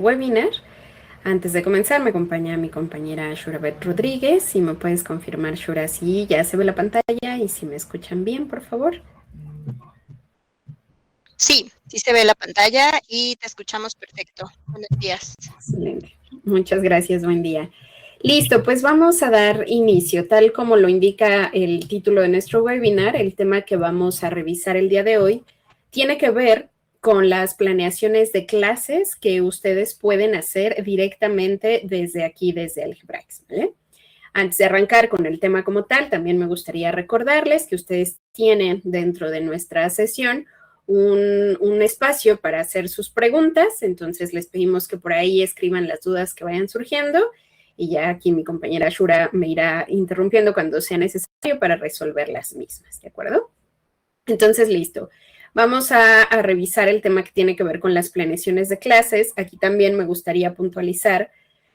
webinar. Antes de comenzar, me acompaña mi compañera Shurabet Rodríguez. Si me puedes confirmar, Shura, si ya se ve la pantalla y si me escuchan bien, por favor. Sí, sí se ve la pantalla y te escuchamos perfecto. Buenos días. Excelente. Muchas gracias, buen día. Listo, pues vamos a dar inicio. Tal como lo indica el título de nuestro webinar, el tema que vamos a revisar el día de hoy tiene que ver con las planeaciones de clases que ustedes pueden hacer directamente desde aquí, desde Algebraics, ¿vale? Antes de arrancar con el tema como tal, también me gustaría recordarles que ustedes tienen dentro de nuestra sesión un espacio para hacer sus preguntas, entonces les pedimos que por ahí escriban las dudas que vayan surgiendo y ya aquí mi compañera Shura me irá interrumpiendo cuando sea necesario para resolver las mismas, ¿de acuerdo? Entonces, listo. Vamos a revisar el tema que tiene que ver con las planeaciones de clases. Aquí también me gustaría puntualizar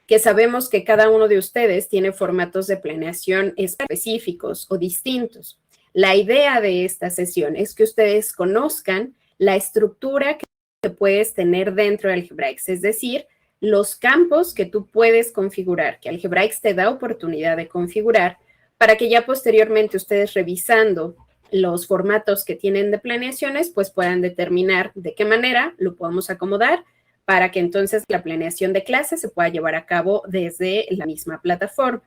que sabemos que cada uno de ustedes tiene formatos de planeación específicos o distintos. La idea de esta sesión es que ustedes conozcan la estructura que puedes tener dentro de Algebraics, es decir, los campos que tú puedes configurar, que Algebraics te da oportunidad de configurar para que ya posteriormente ustedes revisando los formatos que tienen de planeaciones, pues puedan determinar de qué manera lo podemos acomodar para que entonces la planeación de clases se pueda llevar a cabo desde la misma plataforma.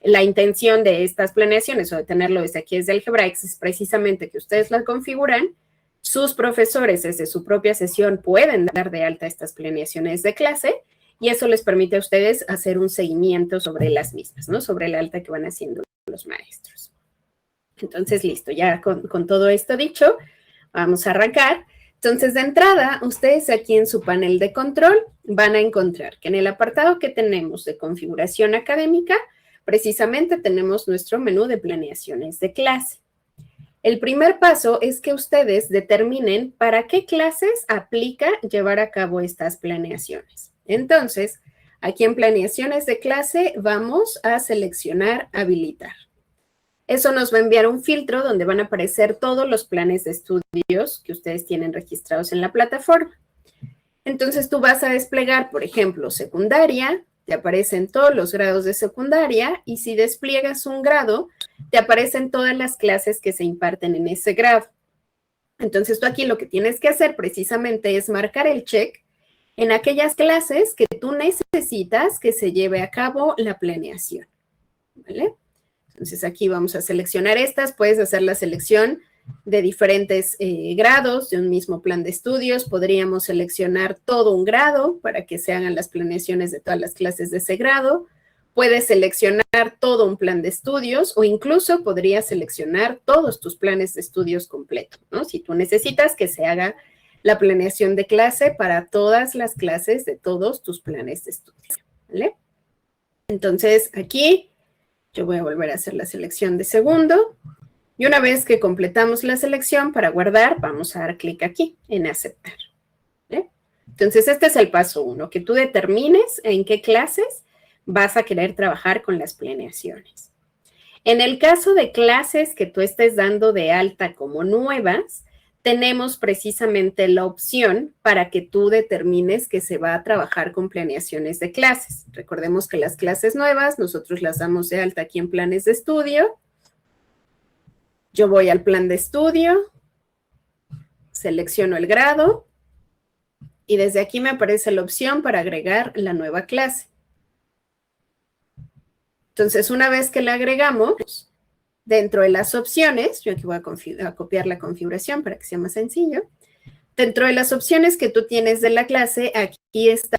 La intención de estas planeaciones o de tenerlo desde aquí, desde Algebraics, es precisamente que ustedes las configuran, sus profesores desde su propia sesión pueden dar de alta estas planeaciones de clase y eso les permite a ustedes hacer un seguimiento sobre las mismas, ¿no? Sobre el alta que van haciendo los maestros. Entonces, listo, ya con todo esto dicho, vamos a arrancar. Entonces, de entrada, ustedes aquí en su panel de control van a encontrar que en el apartado que tenemos de configuración académica, precisamente tenemos nuestro menú de planeaciones de clase. El primer paso es que ustedes determinen para qué clases aplica llevar a cabo estas planeaciones. Entonces, aquí en planeaciones de clase vamos a seleccionar habilitar. Eso nos va a enviar un filtro donde van a aparecer todos los planes de estudios que ustedes tienen registrados en la plataforma. Entonces tú vas a desplegar, por ejemplo, secundaria, te aparecen todos los grados de secundaria y si despliegas un grado, te aparecen todas las clases que se imparten en ese grado. Entonces tú aquí lo que tienes que hacer precisamente es marcar el check en aquellas clases que tú necesitas que se lleve a cabo la planeación, ¿vale? Entonces aquí vamos a seleccionar estas, puedes hacer la selección de diferentes grados de un mismo plan de estudios, podríamos seleccionar todo un grado para que se hagan las planeaciones de todas las clases de ese grado, puedes seleccionar todo un plan de estudios o incluso podrías seleccionar todos tus planes de estudios completos, ¿no? Si tú necesitas que se haga la planeación de clase para todas las clases de todos tus planes de estudio, ¿vale? Entonces aquí yo voy a volver a hacer la selección de segundo. Y una vez que completamos la selección para guardar, vamos a dar clic aquí en aceptar. ¿Vale? Entonces, este es el paso 1, que tú determines en qué clases vas a querer trabajar con las planeaciones. En el caso de clases que tú estés dando de alta como nuevas, tenemos precisamente la opción para que tú determines que se va a trabajar con planeaciones de clases. Recordemos que las clases nuevas nosotros las damos de alta aquí en planes de estudio. Yo voy al plan de estudio, selecciono el grado y desde aquí me aparece la opción para agregar la nueva clase. Entonces, una vez que la agregamos, dentro de las opciones, yo aquí voy a copiar la configuración para que sea más sencillo. Dentro de las opciones que tú tienes de la clase, aquí está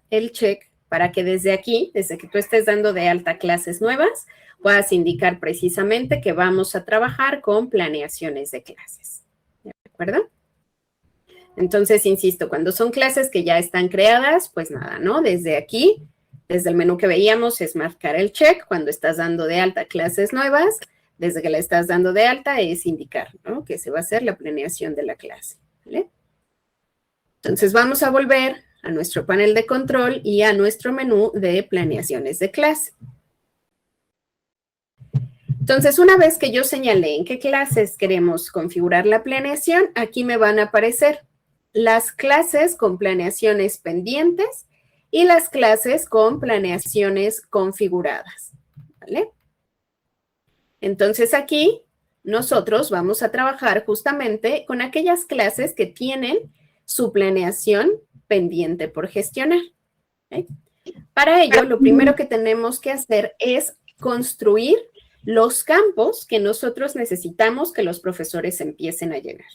el check para que desde aquí, desde que tú estés dando de alta clases nuevas, puedas indicar precisamente que vamos a trabajar con planeaciones de clases. ¿De acuerdo? Entonces, insisto, cuando son clases que ya están creadas, pues nada, ¿no? Desde aquí, desde el menú que veíamos, es marcar el check. Cuando estás dando de alta clases nuevas, desde que la estás dando de alta, es indicar, ¿no? Que se va a hacer la planeación de la clase, ¿vale? Entonces, vamos a volver a nuestro panel de control y a nuestro menú de planeaciones de clase. Entonces, una vez que yo señalé en qué clases queremos configurar la planeación, aquí me van a aparecer las clases con planeaciones pendientes y las clases con planeaciones configuradas, ¿vale? Entonces aquí nosotros vamos a trabajar justamente con aquellas clases que tienen su planeación pendiente por gestionar, ¿okay? Para ello, lo primero que tenemos que hacer es construir los campos que nosotros necesitamos que los profesores empiecen a llenar.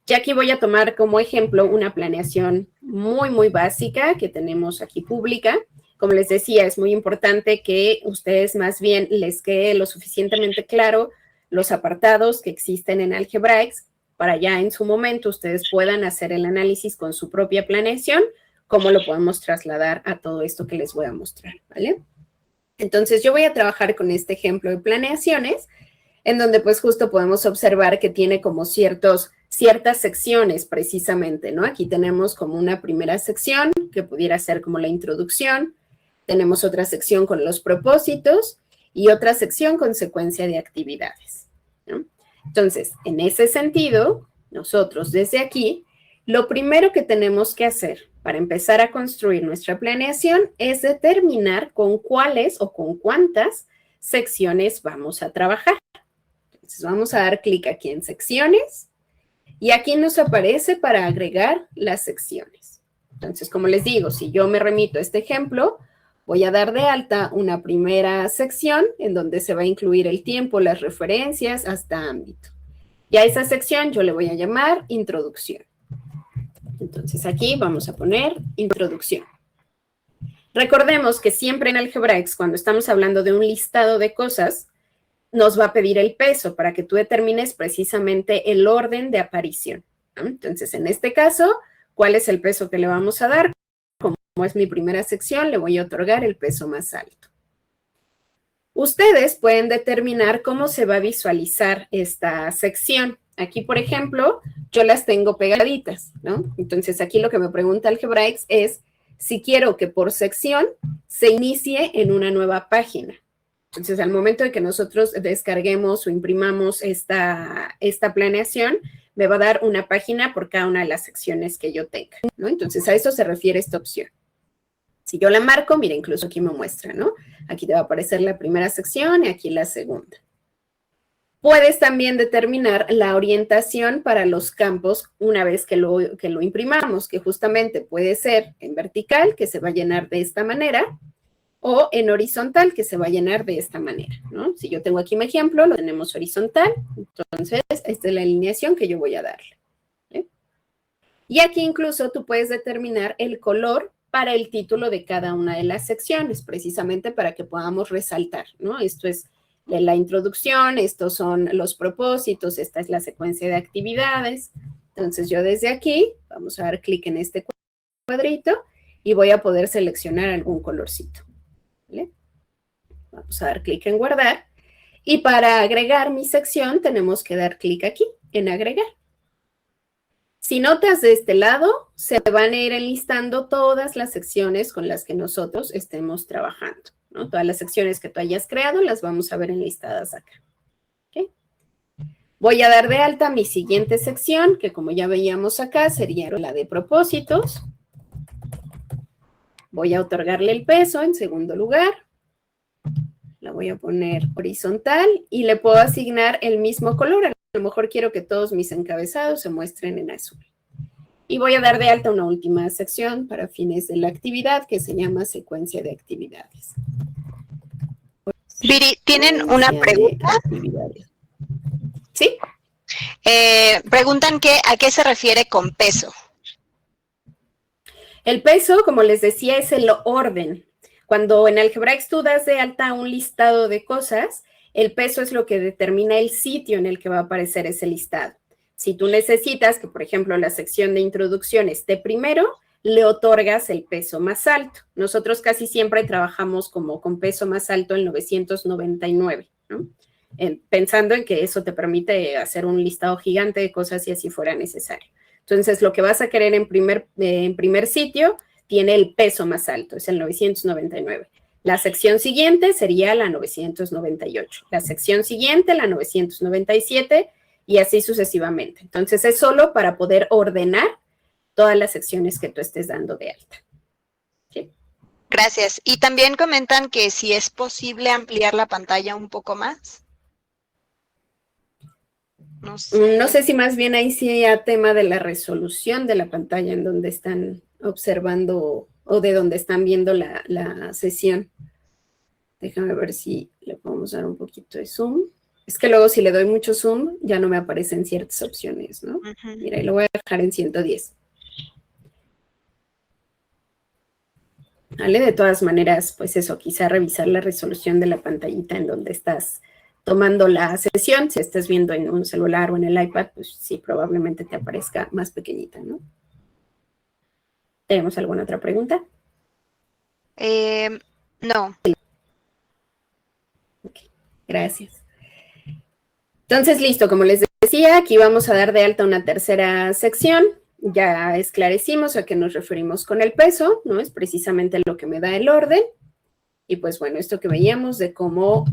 Ya aquí voy a tomar como ejemplo una planeación muy básica que tenemos aquí pública. Como les decía, es muy importante que ustedes más bien les quede lo suficientemente claro los apartados que existen en Algebraics para ya en su momento ustedes puedan hacer el análisis con su propia planeación, cómo lo podemos trasladar a todo esto que les voy a mostrar, ¿vale? Entonces, yo voy a trabajar con este ejemplo de planeaciones, en donde pues justo podemos observar que tiene como ciertas secciones precisamente, ¿no? Aquí tenemos como una primera sección que pudiera ser como la introducción, tenemos otra sección con los propósitos y otra sección con secuencia de actividades, ¿no? Entonces, en ese sentido, nosotros desde aquí, lo primero que tenemos que hacer para empezar a construir nuestra planeación es determinar con cuáles o con cuántas secciones vamos a trabajar. Entonces, vamos a dar clic aquí en secciones y aquí nos aparece para agregar las secciones. Entonces, como les digo, si yo me remito a este ejemplo, voy a dar de alta una primera sección en donde se va a incluir el tiempo, las referencias, hasta ámbito. Y a esa sección yo le voy a llamar introducción. Entonces, aquí vamos a poner introducción. Recordemos que siempre en Algebraics, cuando estamos hablando de un listado de cosas, nos va a pedir el peso para que tú determines precisamente el orden de aparición, ¿no? Entonces, en este caso, ¿cuál es el peso que le vamos a dar? Como es mi primera sección, le voy a otorgar el peso más alto. Ustedes pueden determinar cómo se va a visualizar esta sección. Aquí, por ejemplo, yo las tengo pegaditas, ¿no? Entonces, aquí lo que me pregunta Algebraics es si quiero que por sección se inicie en una nueva página. Entonces, al momento de que nosotros descarguemos o imprimamos esta planeación, me va a dar una página por cada una de las secciones que yo tenga, ¿no? Entonces, a eso se refiere esta opción. Si yo la marco, mira, incluso aquí me muestra, ¿no? Aquí te va a aparecer la primera sección y aquí la segunda. Puedes también determinar la orientación para los campos una vez que lo imprimamos, que justamente puede ser en vertical, que se va a llenar de esta manera, o en horizontal, que se va a llenar de esta manera, ¿no? Si yo tengo aquí mi ejemplo, lo tenemos horizontal, entonces esta es la alineación que yo voy a darle, ¿sí? Y aquí incluso tú puedes determinar el color para el título de cada una de las secciones, precisamente para que podamos resaltar, ¿no? Esto es de la introducción, estos son los propósitos, esta es la secuencia de actividades. Entonces yo desde aquí, vamos a dar clic en este cuadrito y voy a poder seleccionar algún colorcito, ¿vale? Vamos a dar clic en guardar y para agregar mi sección tenemos que dar clic aquí en agregar. Si notas de este lado, se van a ir enlistando todas las secciones con las que nosotros estemos trabajando, ¿no? Todas las secciones que tú hayas creado las vamos a ver enlistadas acá. ¿Okay? Voy a dar de alta mi siguiente sección, que como ya veíamos acá, sería la de propósitos. Voy a otorgarle el peso en segundo lugar. La voy a poner horizontal y le puedo asignar el mismo color. A lo mejor quiero que todos mis encabezados se muestren en azul. Y voy a dar de alta una última sección para fines de la actividad que se llama secuencia de actividades. Viri, ¿tienen una pregunta? ¿Sí? Preguntan a qué se refiere con peso. El peso, como les decía, es el orden. Cuando en Algebraics tú das de alta un listado de cosas, el peso es lo que determina el sitio en el que va a aparecer ese listado. Si tú necesitas que, por ejemplo, la sección de introducción esté primero, le otorgas el peso más alto. Nosotros casi siempre trabajamos como con peso más alto en 999, ¿no? Pensando en que eso te permite hacer un listado gigante de cosas si así fuera necesario. Entonces, lo que vas a querer en primer sitio tiene el peso más alto, es el 999. La sección siguiente sería la 998. La sección siguiente, la 997, y así sucesivamente. Entonces, es solo para poder ordenar todas las secciones que tú estés dando de alta. ¿Sí? Gracias. Y también comentan que si es posible ampliar la pantalla un poco más. No sé si más bien ahí sí hay tema de la resolución de la pantalla en donde están observando o de donde están viendo la sesión. Déjame ver si le podemos dar un poquito de zoom. Es que luego si le doy mucho zoom ya no me aparecen ciertas opciones, ¿no? Mira, y lo voy a dejar en 110. ¿Vale? De todas maneras, pues eso, quizá revisar la resolución de la pantallita en donde estás tomando la sesión. Si estás viendo en un celular o en el iPad, pues sí, probablemente te aparezca más pequeñita, ¿no? ¿Tenemos alguna otra pregunta? No. Okay, gracias. Entonces, listo, como les decía, aquí vamos a dar de alta una tercera sección. Ya esclarecimos a qué nos referimos con el peso, ¿no? Es precisamente lo que me da el orden. Y pues bueno, esto que veíamos de cómo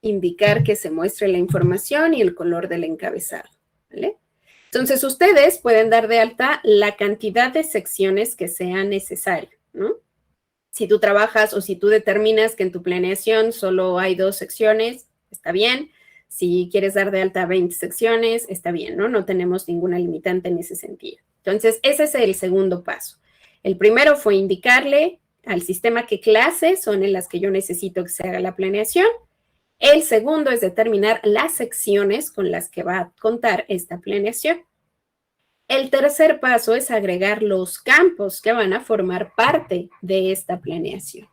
indicar que se muestre la información y el color del encabezado, ¿vale? Entonces, ustedes pueden dar de alta la cantidad de secciones que sea necesario, ¿no? Si tú trabajas o si tú determinas que en tu planeación solo hay 2 secciones, está bien. Si quieres dar de alta 20 secciones, está bien, ¿no? No tenemos ninguna limitante en ese sentido. Entonces, ese es el segundo paso. El primero fue indicarle al sistema qué clases son en las que yo necesito que se haga la planeación. El segundo es determinar las secciones con las que va a contar esta planeación. El tercer paso es agregar los campos que van a formar parte de esta planeación.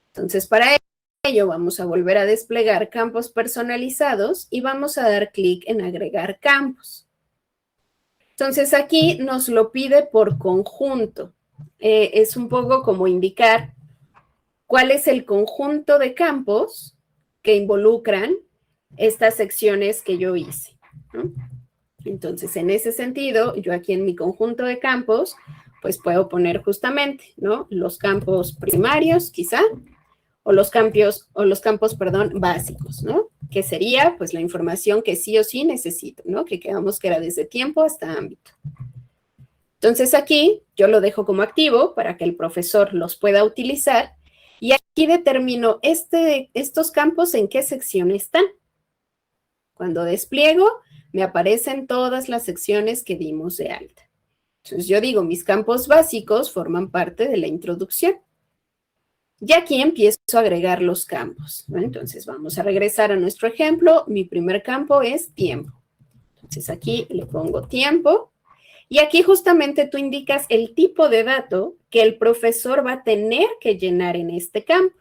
Entonces, para ello vamos a volver a desplegar campos personalizados y vamos a dar clic en agregar campos. Entonces, aquí nos lo pide por conjunto. Es un poco como indicar cuál es el conjunto de campos que involucran estas secciones que yo hice, ¿no? Entonces, en ese sentido, yo aquí en mi conjunto de campos, pues puedo poner justamente, ¿no? Los campos primarios, quizá, o los campos, básicos, ¿no? Que sería, pues, la información que sí o sí necesito, ¿no? Que quedamos que era desde tiempo hasta ámbito. Entonces, aquí yo lo dejo como activo para que el profesor los pueda utilizar y aquí determino estos campos en qué sección están. Cuando despliego, me aparecen todas las secciones que dimos de alta. Entonces yo digo, mis campos básicos forman parte de la introducción. Y aquí empiezo a agregar los campos, ¿no? Entonces vamos a regresar a nuestro ejemplo. Mi primer campo es tiempo. Entonces aquí le pongo tiempo. Y aquí justamente tú indicas el tipo de dato que el profesor va a tener que llenar en este campo.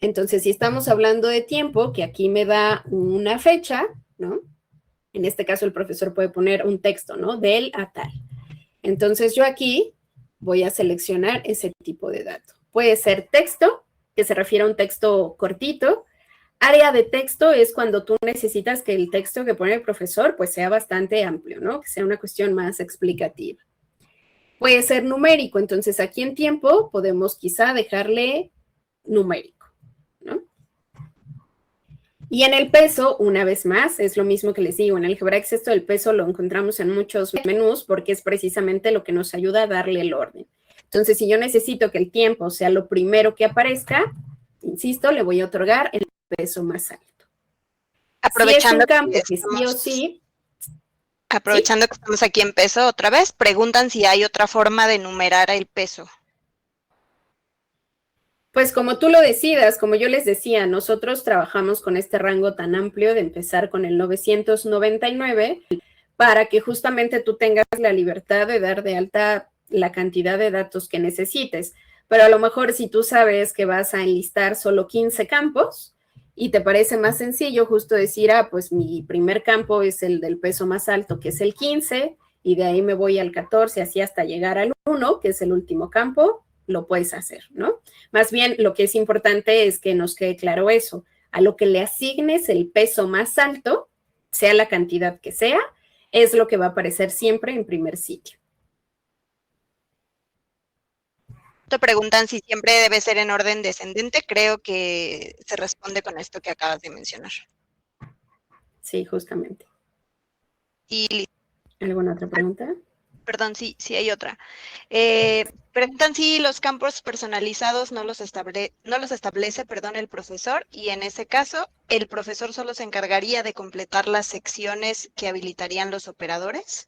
Entonces, si estamos hablando de tiempo, que aquí me da una fecha, ¿no? En este caso, el profesor puede poner un texto, ¿no? Del a tal. Entonces, yo aquí voy a seleccionar ese tipo de dato. Puede ser texto, que se refiere a un texto cortito. Área de texto es cuando tú necesitas que el texto que pone el profesor pues sea bastante amplio, ¿no? Que sea una cuestión más explicativa. Puede ser numérico, entonces aquí en tiempo podemos quizá dejarle numérico, ¿no? Y en el peso, una vez más, es lo mismo que les digo, en Algebraics esto del peso lo encontramos en muchos menús porque es precisamente lo que nos ayuda a darle el orden. Entonces, si yo necesito que el tiempo sea lo primero que aparezca, insisto, le voy a otorgar el peso más alto. Aprovechando si es un campo que sí o sí. Aprovechando que estamos aquí en peso otra vez, preguntan si hay otra forma de numerar el peso. Pues como tú lo decidas, como yo les decía, nosotros trabajamos con este rango tan amplio de empezar con el 999 para que justamente tú tengas la libertad de dar de alta la cantidad de datos que necesites. Pero a lo mejor si tú sabes que vas a enlistar solo 15 campos y te parece más sencillo justo decir, pues mi primer campo es el del peso más alto, que es el 15, y de ahí me voy al 14, así hasta llegar al 1, que es el último campo, lo puedes hacer, ¿no? Más bien, lo que es importante es que nos quede claro eso. A lo que le asignes el peso más alto, sea la cantidad que sea, es lo que va a aparecer siempre en primer sitio. Te preguntan si siempre debe ser en orden descendente. Creo que se responde con esto que acabas de mencionar. Sí, justamente. Y ¿Alguna otra pregunta? perdón, sí hay otra. Preguntan si los campos personalizados no los establece, el profesor, y en ese caso, ¿el profesor solo se encargaría de completar las secciones que habilitarían los operadores?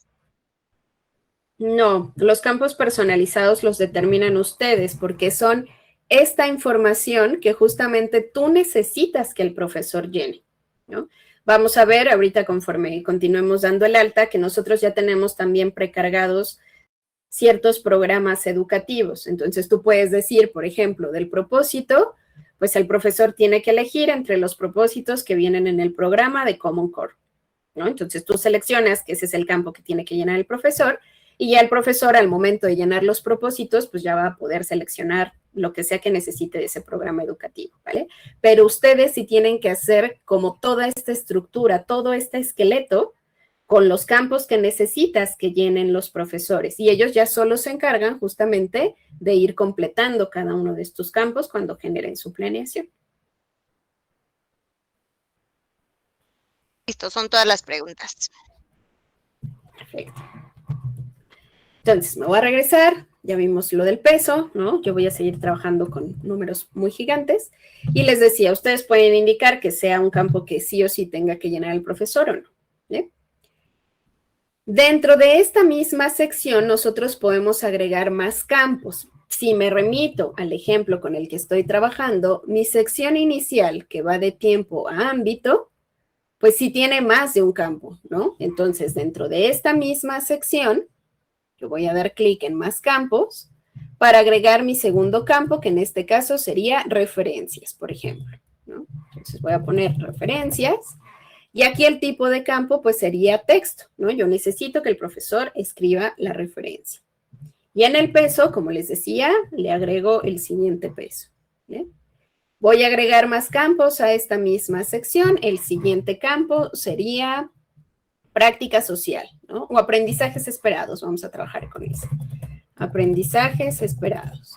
No, los campos personalizados los determinan ustedes porque son esta información que justamente tú necesitas que el profesor llene, ¿no? Vamos a ver ahorita conforme continuemos dando el alta que nosotros ya tenemos también precargados ciertos programas educativos. Entonces tú puedes decir, por ejemplo, del propósito, pues el profesor tiene que elegir entre los propósitos que vienen en el programa de Common Core, ¿no? Entonces tú seleccionas que ese es el campo que tiene que llenar el profesor y ya el profesor al momento de llenar los propósitos, pues ya va a poder seleccionar lo que sea que necesite de ese programa educativo, ¿vale? Pero ustedes sí tienen que hacer como toda esta estructura, todo este esqueleto con los campos que necesitas que llenen los profesores. Y ellos ya solo se encargan justamente de ir completando cada uno de estos campos cuando generen su planeación. Listo, son todas las preguntas. Perfecto. Entonces, me voy a regresar. Ya vimos lo del peso, ¿no? Yo voy a seguir trabajando con números muy gigantes. Y les decía, ustedes pueden indicar que sea un campo que sí o sí tenga que llenar el profesor o no. ¿Eh? Dentro de esta misma sección, nosotros podemos agregar más campos. Si me remito al ejemplo con el que estoy trabajando, mi sección inicial, que va de tiempo a ámbito, pues sí tiene más de un campo, ¿no? Entonces, dentro de esta misma sección, yo voy a dar clic en más campos para agregar mi segundo campo, que en este caso sería referencias, por ejemplo, ¿no? Entonces voy a poner referencias. Y aquí el tipo de campo pues sería texto, ¿no? Yo necesito que el profesor escriba la referencia. Y en el peso, como les decía, le agrego el siguiente peso. ¿Bien? Voy a agregar más campos a esta misma sección. El siguiente campo sería práctica social, ¿no? O aprendizajes esperados. Vamos a trabajar con eso. Aprendizajes esperados.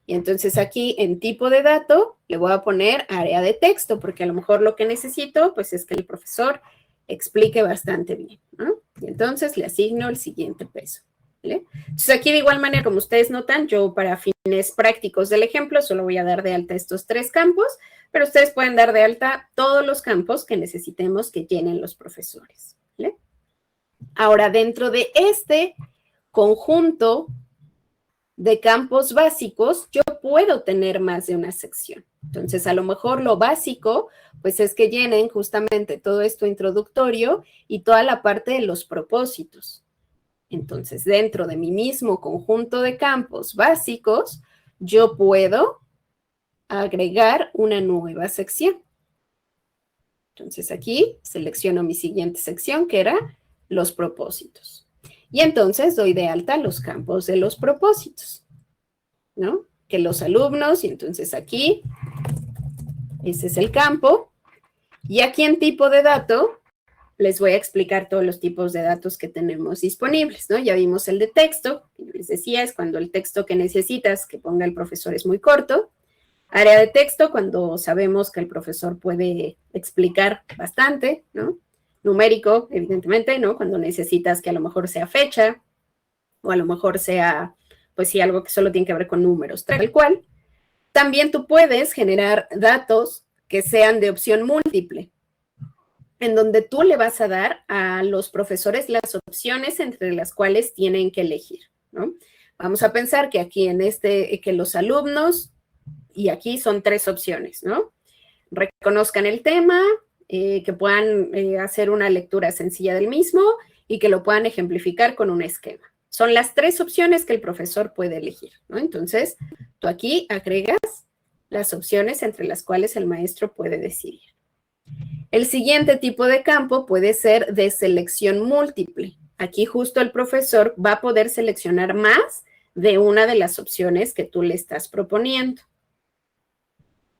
Y entonces aquí en tipo de dato le voy a poner área de texto, porque a lo mejor lo que necesito pues es que el profesor explique bastante bien, ¿no? Y entonces le asigno el siguiente peso, ¿vale? Entonces aquí de igual manera, como ustedes notan, yo para fines prácticos del ejemplo solo voy a dar de alta estos 3 campos, pero ustedes pueden dar de alta todos los campos que necesitemos que llenen los profesores, ¿vale? Ahora, dentro de este conjunto de campos básicos, yo puedo tener más de una sección. Entonces, a lo mejor lo básico, pues es que llenen justamente todo esto introductorio y toda la parte de los propósitos. Entonces, dentro de mi mismo conjunto de campos básicos, yo puedo agregar una nueva sección. Entonces, aquí selecciono mi siguiente sección, que era los propósitos. Y entonces doy de alta los campos de los propósitos, ¿no? Que los alumnos, y entonces aquí, ese es el campo. Y aquí en tipo de dato, les voy a explicar todos los tipos de datos que tenemos disponibles, ¿no? Ya vimos el de texto, que yo les decía, es cuando el texto que necesitas que ponga el profesor es muy corto. Área de texto, cuando sabemos que el profesor puede explicar bastante, ¿no? Numérico, evidentemente, ¿no? Cuando necesitas que a lo mejor sea fecha o a lo mejor sea, pues sí, algo que solo tiene que ver con números, tal cual. También tú puedes generar datos que sean de opción múltiple, en donde tú le vas a dar a los profesores las opciones entre las cuales tienen que elegir, ¿no? Vamos a pensar que aquí en que los alumnos, y aquí son 3 opciones, ¿no? Reconozcan el tema, que puedan hacer una lectura sencilla del mismo y que lo puedan ejemplificar con un esquema. Son las 3 opciones que el profesor puede elegir, ¿no? Entonces, tú aquí agregas las opciones entre las cuales el maestro puede decidir. El siguiente tipo de campo puede ser de selección múltiple. Aquí justo el profesor va a poder seleccionar más de una de las opciones que tú le estás proponiendo.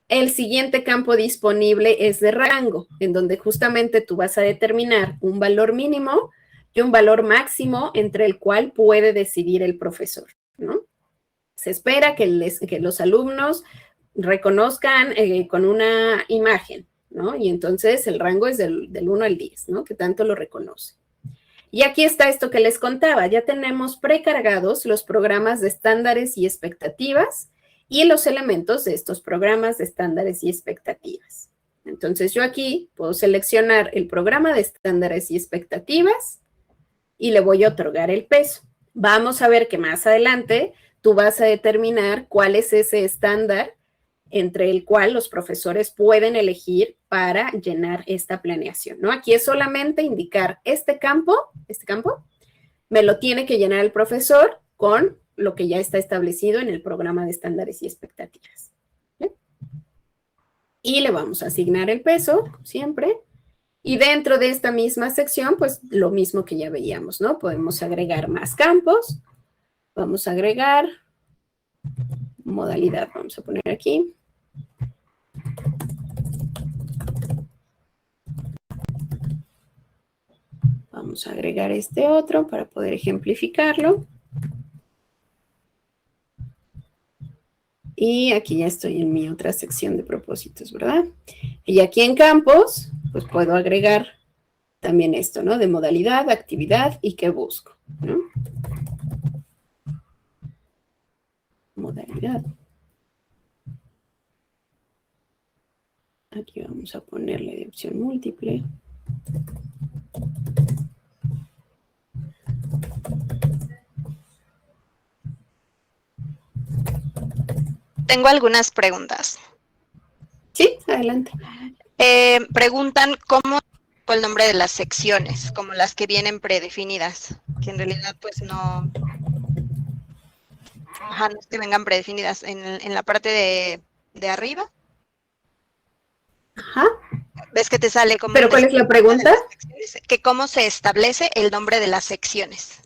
El siguiente campo disponible es de rango, en donde justamente tú vas a determinar un valor mínimo y un valor máximo entre el cual puede decidir el profesor, ¿no? Se espera que los alumnos reconozcan con una imagen, ¿no? Y entonces el rango es del 1 al 10, ¿no? Que tanto lo reconoce. Y aquí está esto que les contaba, ya tenemos precargados los programas de estándares y expectativas y los elementos de estos programas de estándares y expectativas. Entonces yo aquí puedo seleccionar el programa de estándares y expectativas y le voy a otorgar el peso. Vamos a ver que más adelante tú vas a determinar cuál es ese estándar entre el cual los profesores pueden elegir para llenar esta planeación, ¿no? Aquí es solamente indicar este campo, me lo tiene que llenar el profesor con lo que ya está establecido en el programa de estándares y expectativas. ¿Sí? Y le vamos a asignar el peso, siempre. Y dentro de esta misma sección, pues lo mismo que ya veíamos, ¿no? Podemos agregar más campos. Vamos a agregar modalidad, vamos a poner aquí. Vamos a agregar este otro para poder ejemplificarlo. Y aquí ya estoy en mi otra sección de propósitos, ¿verdad? Y aquí en campos, pues puedo agregar también esto, ¿no? De modalidad, actividad y qué busco, ¿no? Modalidad. Aquí vamos a ponerle de opción múltiple. Tengo algunas preguntas. Sí, adelante. Preguntan cómo el nombre de las secciones, como las que vienen predefinidas, que en realidad pues no, no es que vengan predefinidas en la parte de arriba. Ajá. ¿Ves que te sale como... ¿Pero cuál es la pregunta? Que cómo se establece el nombre de las secciones.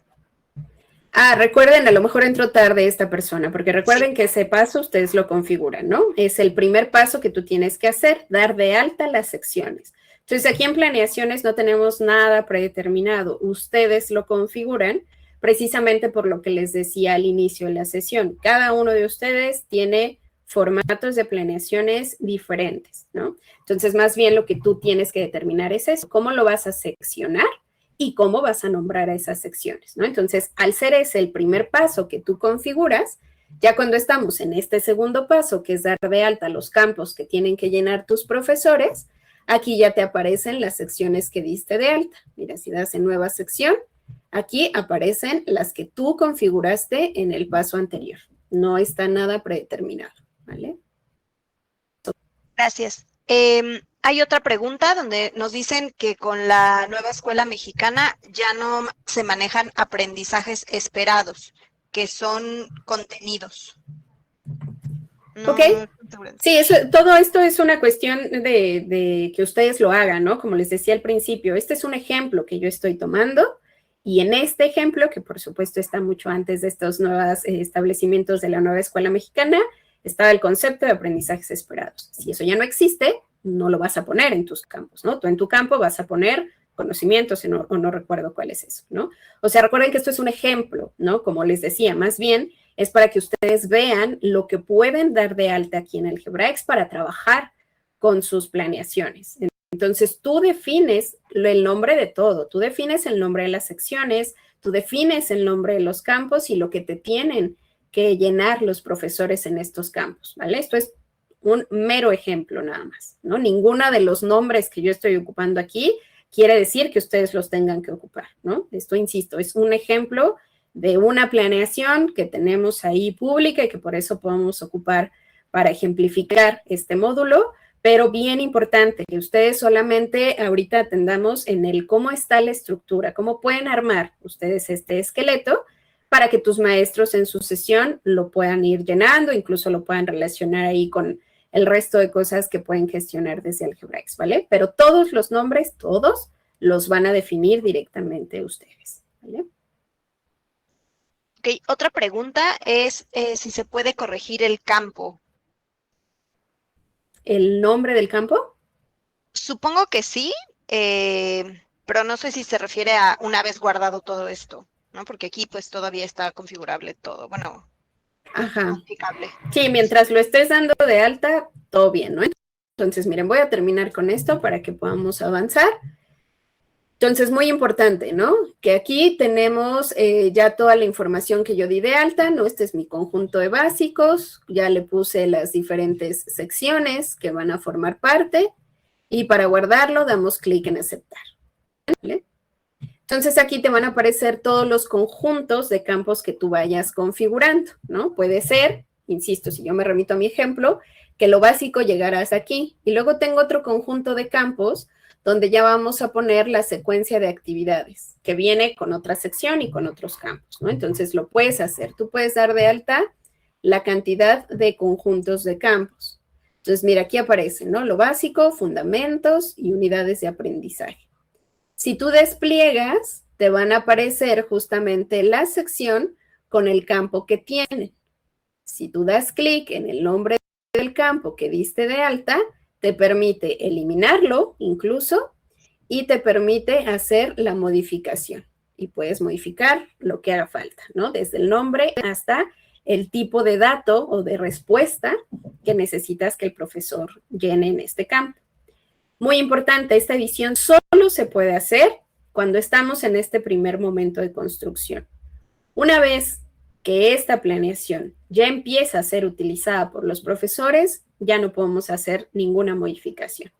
Ah, recuerden, a lo mejor entró tarde esta persona, porque recuerden que ese paso ustedes lo configuran, ¿no? Es el primer paso que tú tienes que hacer, dar de alta las secciones. Entonces, aquí en planeaciones no tenemos nada predeterminado. Ustedes lo configuran precisamente por lo que les decía al inicio de la sesión. Cada uno de ustedes tiene formatos de planeaciones diferentes, ¿no? Entonces, más bien lo que tú tienes que determinar es eso, cómo lo vas a seccionar y cómo vas a nombrar a esas secciones, ¿no? Entonces, al ser ese el primer paso que tú configuras, ya cuando estamos en este segundo paso, que es dar de alta los campos que tienen que llenar tus profesores, aquí ya te aparecen las secciones que diste de alta. Mira, si das en nueva sección, aquí aparecen las que tú configuraste en el paso anterior. No está nada predeterminado, ¿vale? Gracias. Hay otra pregunta donde nos dicen que con la nueva escuela mexicana ya no se manejan aprendizajes esperados, que son contenidos. No, ok. Sí, todo esto es una cuestión de que ustedes lo hagan, ¿no? Como les decía al principio, este es un ejemplo que yo estoy tomando y en este ejemplo, que por supuesto está mucho antes de estos nuevos establecimientos de la nueva escuela mexicana, estaba el concepto de aprendizajes esperados. Si eso ya no existe, no lo vas a poner en tus campos, ¿no? Tú en tu campo vas a poner conocimientos o no recuerdo cuál es eso, ¿no? O sea, recuerden que esto es un ejemplo, ¿no? Como les decía, más bien es para que ustedes vean lo que pueden dar de alta aquí en Algebraex para trabajar con sus planeaciones. Entonces, tú defines el nombre de todo, tú defines el nombre de las secciones, tú defines el nombre de los campos y lo que te tienen que llenar los profesores en estos campos, ¿vale? Esto es un mero ejemplo nada más, ¿no? Ninguno de los nombres que yo estoy ocupando aquí quiere decir que ustedes los tengan que ocupar, ¿no? Esto, insisto, es un ejemplo de una planeación que tenemos ahí pública y que por eso podemos ocupar para ejemplificar este módulo, pero bien importante que ustedes solamente ahorita atendamos en el cómo está la estructura, cómo pueden armar ustedes este esqueleto para que tus maestros en su sesión lo puedan ir llenando, incluso lo puedan relacionar ahí con el resto de cosas que pueden gestionar desde Algebraex, ¿vale? Pero todos los nombres, todos, los van a definir directamente ustedes, ¿vale? Ok, otra pregunta es si se puede corregir el campo. ¿El nombre del campo? Supongo que sí, pero no sé si se refiere a una vez guardado todo esto, ¿no? Porque aquí pues todavía está configurable todo, bueno, modificable. Sí, mientras lo estés dando de alta, todo bien, ¿no? Entonces, miren, voy a terminar con esto para que podamos avanzar. Entonces, muy importante, ¿no? Que aquí tenemos ya toda la información que yo di de alta, ¿no? Este es mi conjunto de básicos, ya le puse las diferentes secciones que van a formar parte y para guardarlo damos clic en aceptar, ¿vale? Entonces, aquí te van a aparecer todos los conjuntos de campos que tú vayas configurando, ¿no? Puede ser, insisto, si yo me remito a mi ejemplo, que lo básico llegara hasta aquí y luego tengo otro conjunto de campos donde ya vamos a poner la secuencia de actividades, que viene con otra sección y con otros campos, ¿no? Entonces, lo puedes hacer. Tú puedes dar de alta la cantidad de conjuntos de campos. Entonces, mira, aquí aparece, ¿no? Lo básico, fundamentos y unidades de aprendizaje. Si tú despliegas, te van a aparecer justamente la sección con el campo que tienen. Si tú das clic en el nombre del campo que diste de alta, te permite eliminarlo incluso y te permite hacer la modificación. Y puedes modificar lo que haga falta, ¿no? Desde el nombre hasta el tipo de dato o de respuesta que necesitas que el profesor llene en este campo. Muy importante, esta edición solo se puede hacer cuando estamos en este primer momento de construcción. Una vez que esta planeación ya empieza a ser utilizada por los profesores, ya no podemos hacer ninguna modificación,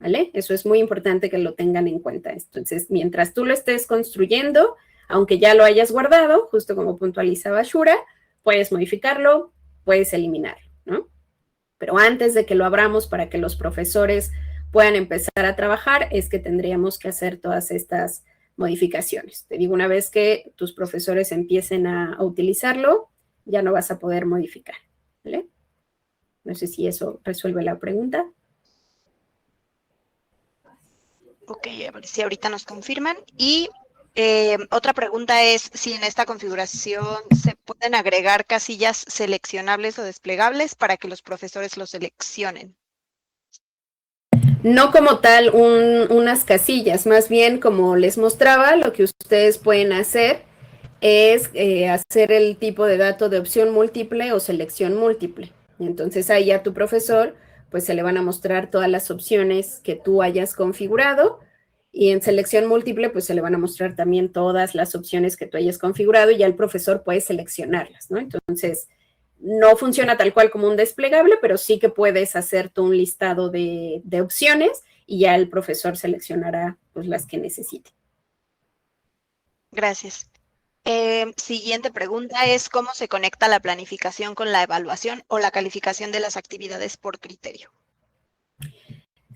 ¿vale? Eso es muy importante que lo tengan en cuenta. Entonces, mientras tú lo estés construyendo, aunque ya lo hayas guardado, justo como puntualizaba Shura, puedes modificarlo, puedes eliminarlo, ¿no? Pero antes de que lo abramos para que los profesores puedan empezar a trabajar, es que tendríamos que hacer todas estas modificaciones. Te digo, una vez que tus profesores empiecen a utilizarlo, ya no vas a poder modificar, ¿vale? No sé si eso resuelve la pregunta. Ok, a ver si ahorita nos confirman. Y otra pregunta es si en esta configuración se pueden agregar casillas seleccionables o desplegables para que los profesores lo seleccionen. No como tal unas casillas, más bien como les mostraba, lo que ustedes pueden hacer es hacer el tipo de dato de opción múltiple o selección múltiple. Entonces ahí a tu profesor pues se le van a mostrar todas las opciones que tú hayas configurado y en selección múltiple pues se le van a mostrar también todas las opciones que tú hayas configurado y ya el profesor puede seleccionarlas, ¿no? Entonces no funciona tal cual como un desplegable, pero sí que puedes hacer tú un listado de opciones y ya el profesor seleccionará pues las que necesite. Gracias. Siguiente pregunta es ¿cómo se conecta la planificación con la evaluación o la calificación de las actividades por criterio?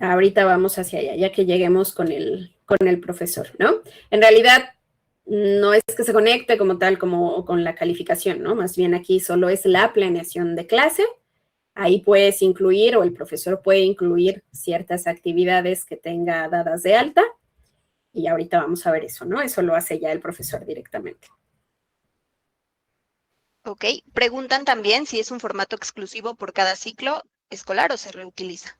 Ahorita vamos hacia allá, ya que lleguemos con el profesor, ¿no? En realidad, no es que se conecte como tal, como con la calificación, ¿no? Más bien aquí solo es la planeación de clase. Ahí puedes incluir, o el profesor puede incluir ciertas actividades que tenga dadas de alta. Y ahorita vamos a ver eso, ¿no? Eso lo hace ya el profesor directamente. Ok. Preguntan también si es un formato exclusivo por cada ciclo escolar o se reutiliza.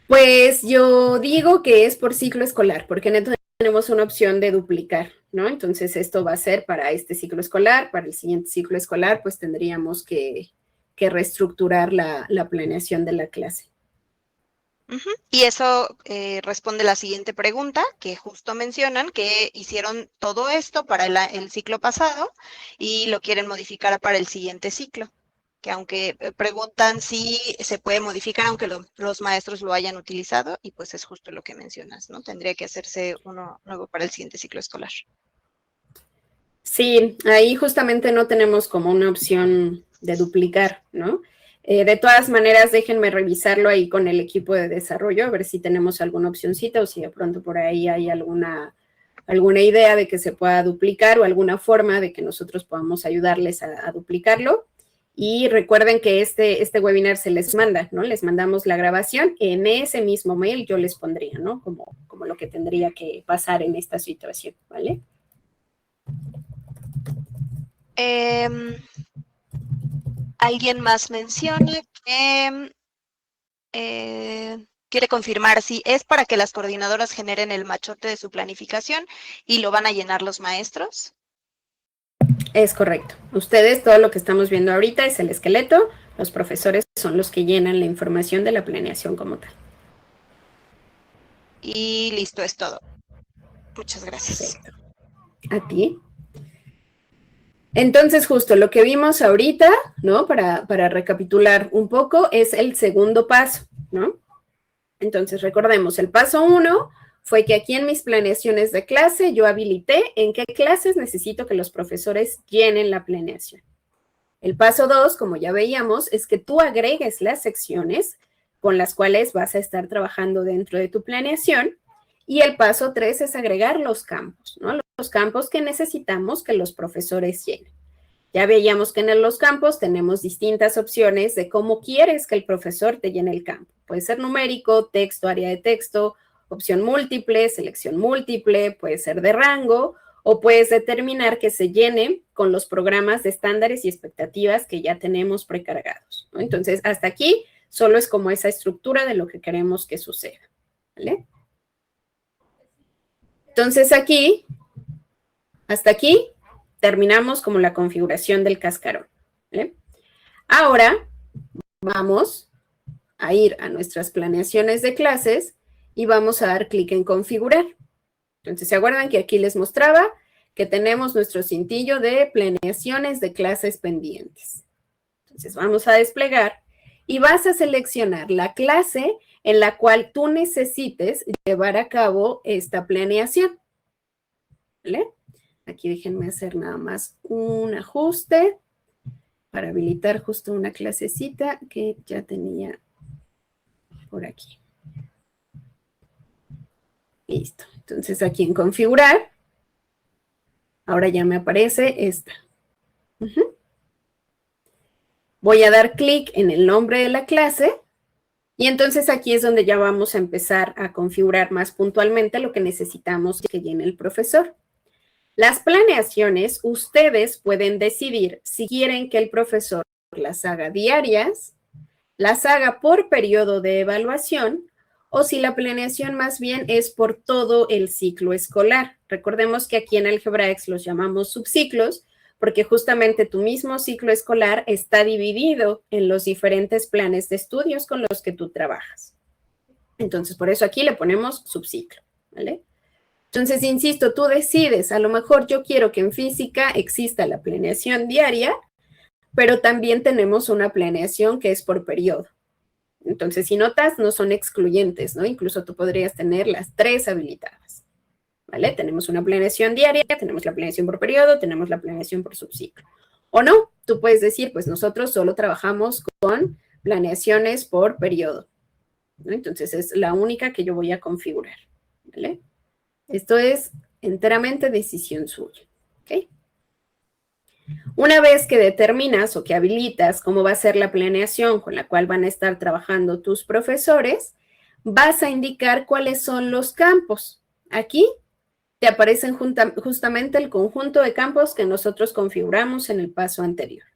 Pues yo digo que es por ciclo escolar, porque entonces tenemos una opción de duplicar, ¿no? Entonces esto va a ser para este ciclo escolar, para el siguiente ciclo escolar, pues tendríamos que reestructurar la planeación de la clase. Y eso responde la siguiente pregunta, que justo mencionan que hicieron todo esto para el ciclo pasado y lo quieren modificar para el siguiente ciclo. Que aunque preguntan si se puede modificar aunque los maestros lo hayan utilizado, y pues es justo lo que mencionas, ¿no? Tendría que hacerse uno nuevo para el siguiente ciclo escolar. Sí, ahí justamente no tenemos como una opción de duplicar, ¿no? De todas maneras, déjenme revisarlo ahí con el equipo de desarrollo, a ver si tenemos alguna opcioncita o si de pronto por ahí hay alguna idea de que se pueda duplicar o alguna forma de que nosotros podamos ayudarles a duplicarlo. Y recuerden que este webinar se les manda, ¿no? Les mandamos la grabación. En ese mismo mail yo les pondría, ¿no? Como lo que tendría que pasar en esta situación, ¿vale? Alguien más menciona que quiere confirmar si es para que las coordinadoras generen el machote de su planificación y lo van a llenar los maestros. Es correcto. Ustedes, todo lo que estamos viendo ahorita es el esqueleto. Los profesores son los que llenan la información de la planeación como tal. Y listo, es todo. Muchas gracias. Perfecto. A ti. Entonces, justo lo que vimos ahorita, ¿no? Para recapitular un poco, es el segundo paso, ¿no? Entonces, recordemos, el paso 1 fue que aquí en mis planeaciones de clase yo habilité en qué clases necesito que los profesores llenen la planeación. El paso 2, como ya veíamos, es que tú agregues las secciones con las cuales vas a estar trabajando dentro de tu planeación. Y el paso 3 es agregar los campos, ¿no? Los campos que necesitamos que los profesores llenen. Ya veíamos que en los campos tenemos distintas opciones de cómo quieres que el profesor te llene el campo. Puede ser numérico, texto, área de texto, opción múltiple, selección múltiple, puede ser de rango, o puedes determinar que se llene con los programas de estándares y expectativas que ya tenemos precargados, ¿no? Entonces, hasta aquí solo es como esa estructura de lo que queremos que suceda, ¿vale? Entonces, aquí, hasta aquí, terminamos como la configuración del cascarón, ¿vale? Ahora, vamos a ir a nuestras planeaciones de clases y vamos a dar clic en configurar. Entonces, ¿se acuerdan que aquí les mostraba que tenemos nuestro cintillo de planeaciones de clases pendientes? Entonces, vamos a desplegar y vas a seleccionar la clase en la cual tú necesites llevar a cabo esta planeación, ¿vale? Aquí déjenme hacer nada más un ajuste para habilitar justo una clasecita que ya tenía por aquí. Listo. Entonces, aquí en configurar, ahora ya me aparece esta. Voy a dar clic en el nombre de la clase y entonces aquí es donde ya vamos a empezar a configurar más puntualmente lo que necesitamos que llene el profesor. Las planeaciones, ustedes pueden decidir si quieren que el profesor las haga diarias, las haga por periodo de evaluación o si la planeación más bien es por todo el ciclo escolar. Recordemos que aquí en Algebraics los llamamos subciclos porque justamente tu mismo ciclo escolar está dividido en los diferentes planes de estudios con los que tú trabajas. Entonces, por eso aquí le ponemos subciclo, ¿vale? Entonces, insisto, tú decides, a lo mejor yo quiero que en física exista la planeación diaria, pero también tenemos una planeación que es por periodo. Entonces, si notas, no son excluyentes, ¿no? Incluso tú podrías tener las 3 habilitadas, ¿vale? Tenemos una planeación diaria, tenemos la planeación por periodo, tenemos la planeación por subciclo. O no, tú puedes decir, pues nosotros solo trabajamos con planeaciones por periodo, ¿no? Entonces, es la única que yo voy a configurar, ¿vale? Esto es enteramente decisión suya, ¿ok? Una vez que determinas o que habilitas cómo va a ser la planeación con la cual van a estar trabajando tus profesores, vas a indicar cuáles son los campos. Aquí te aparecen justamente el conjunto de campos que nosotros configuramos en el paso anterior.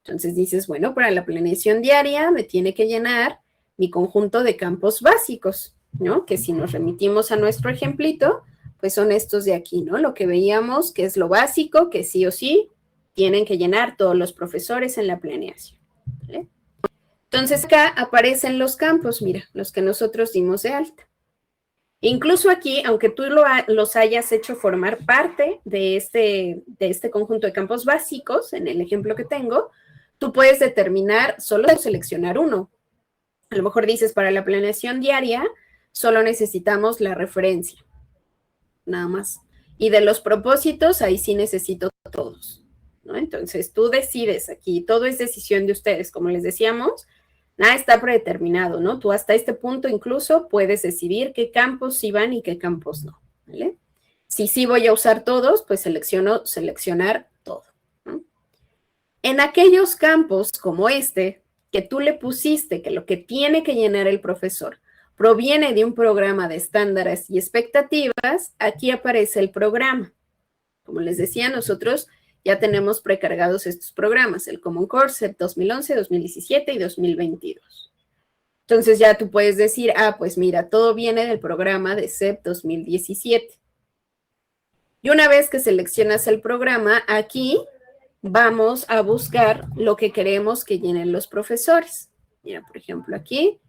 Entonces dices, bueno, para la planeación diaria me tiene que llenar mi conjunto de campos básicos, ¿no? Que si nos remitimos a nuestro ejemplito, pues son estos de aquí, ¿no? Lo que veíamos que es lo básico, que sí o sí tienen que llenar todos los profesores en la planeación, ¿vale? Entonces acá aparecen los campos, mira, los que nosotros dimos de alta. Incluso aquí, aunque tú los hayas hecho formar parte de este conjunto de campos básicos, en el ejemplo que tengo, tú puedes determinar, solo seleccionar uno. A lo mejor dices, para la planeación diaria, solo necesitamos la referencia, nada más. Y de los propósitos, ahí sí necesito todos, ¿no? Entonces, tú decides aquí, todo es decisión de ustedes, como les decíamos, nada está predeterminado, ¿no? Tú hasta este punto incluso puedes decidir qué campos sí van y qué campos no, ¿vale? Si sí voy a usar todos, pues selecciono seleccionar todo, ¿no? En aquellos campos como este, que tú le pusiste que lo que tiene que llenar el profesor proviene de un programa de estándares y expectativas, aquí aparece el programa. Como les decía, nosotros ya tenemos precargados estos programas, el Common Core, CEP 2011, 2017 y 2022. Entonces ya tú puedes decir, ah, pues mira, todo viene del programa de CEP 2017. Y una vez que seleccionas el programa, aquí vamos a buscar lo que queremos que llenen los profesores. Mira, por ejemplo, aquí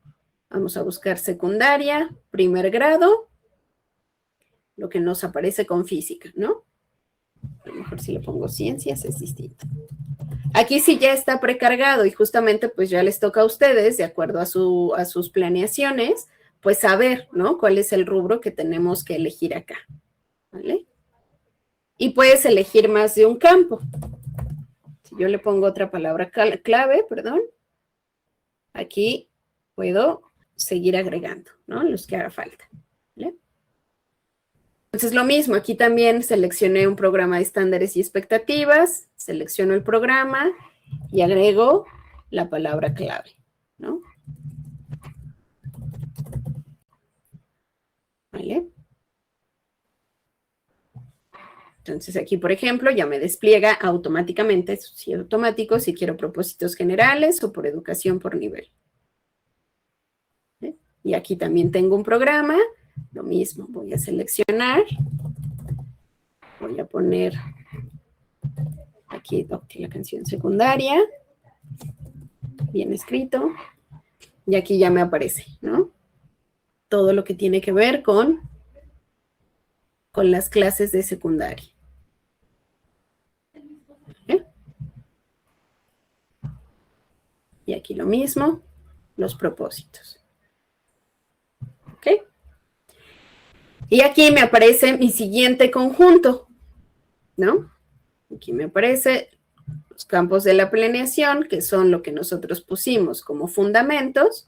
vamos a buscar secundaria, primer grado, lo que nos aparece con física, ¿no? A lo mejor si le pongo ciencias es distinto. Aquí sí ya está precargado y justamente pues ya les toca a ustedes, de acuerdo a sus planeaciones, pues saber, ¿no? Cuál es el rubro que tenemos que elegir acá, ¿vale? Y puedes elegir más de un campo. Si yo le pongo otra palabra clave, perdón, aquí puedo seguir agregando, ¿no? Los que haga falta, ¿vale? Entonces, lo mismo, aquí también seleccioné un programa de estándares y expectativas, selecciono el programa y agrego la palabra clave, ¿no? ¿Vale? Entonces, aquí, por ejemplo, ya me despliega automáticamente, sí, automático, si quiero propósitos generales o por educación por nivel. ¿Vale? Y aquí también tengo un programa, lo mismo, voy a seleccionar. Voy a poner aquí la canción secundaria, bien escrito, y aquí ya me aparece, ¿no? Todo lo que tiene que ver con las clases de secundaria. ¿Eh? Y aquí lo mismo, los propósitos. ¿Ok? Y aquí me aparece mi siguiente conjunto, ¿no? Aquí me aparece los campos de la planeación, que son lo que nosotros pusimos como fundamentos,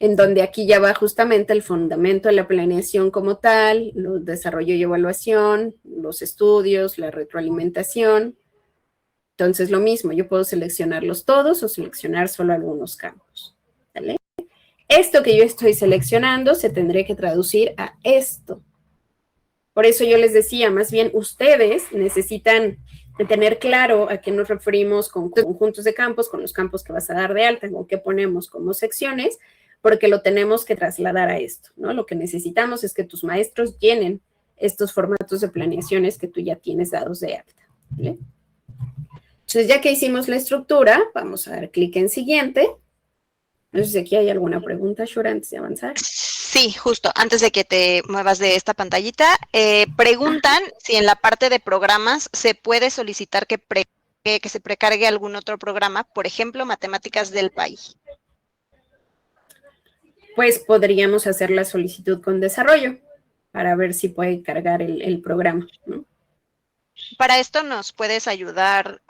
en donde aquí ya va justamente el fundamento de la planeación como tal, el desarrollo y evaluación, los estudios, la retroalimentación. Entonces, lo mismo, yo puedo seleccionarlos todos o seleccionar solo algunos campos, ¿vale? Esto que yo estoy seleccionando se tendría que traducir a esto. Por eso yo les decía, más bien ustedes necesitan tener claro a qué nos referimos con conjuntos de campos, con los campos que vas a dar de alta, o qué ponemos como secciones, porque lo tenemos que trasladar a esto, ¿no? Lo que necesitamos es que tus maestros llenen estos formatos de planeaciones que tú ya tienes dados de alta, ¿vale? Entonces, ya que hicimos la estructura, vamos a dar clic en siguiente. No sé si aquí hay alguna pregunta, Shura, antes de avanzar. Sí, justo, antes de que te muevas de esta pantallita, preguntan si en la parte de programas se puede solicitar que se precargue algún otro programa, por ejemplo, matemáticas del país. Pues podríamos hacer la solicitud con desarrollo para ver si puede cargar el programa, ¿no? Para esto nos puedes ayudar,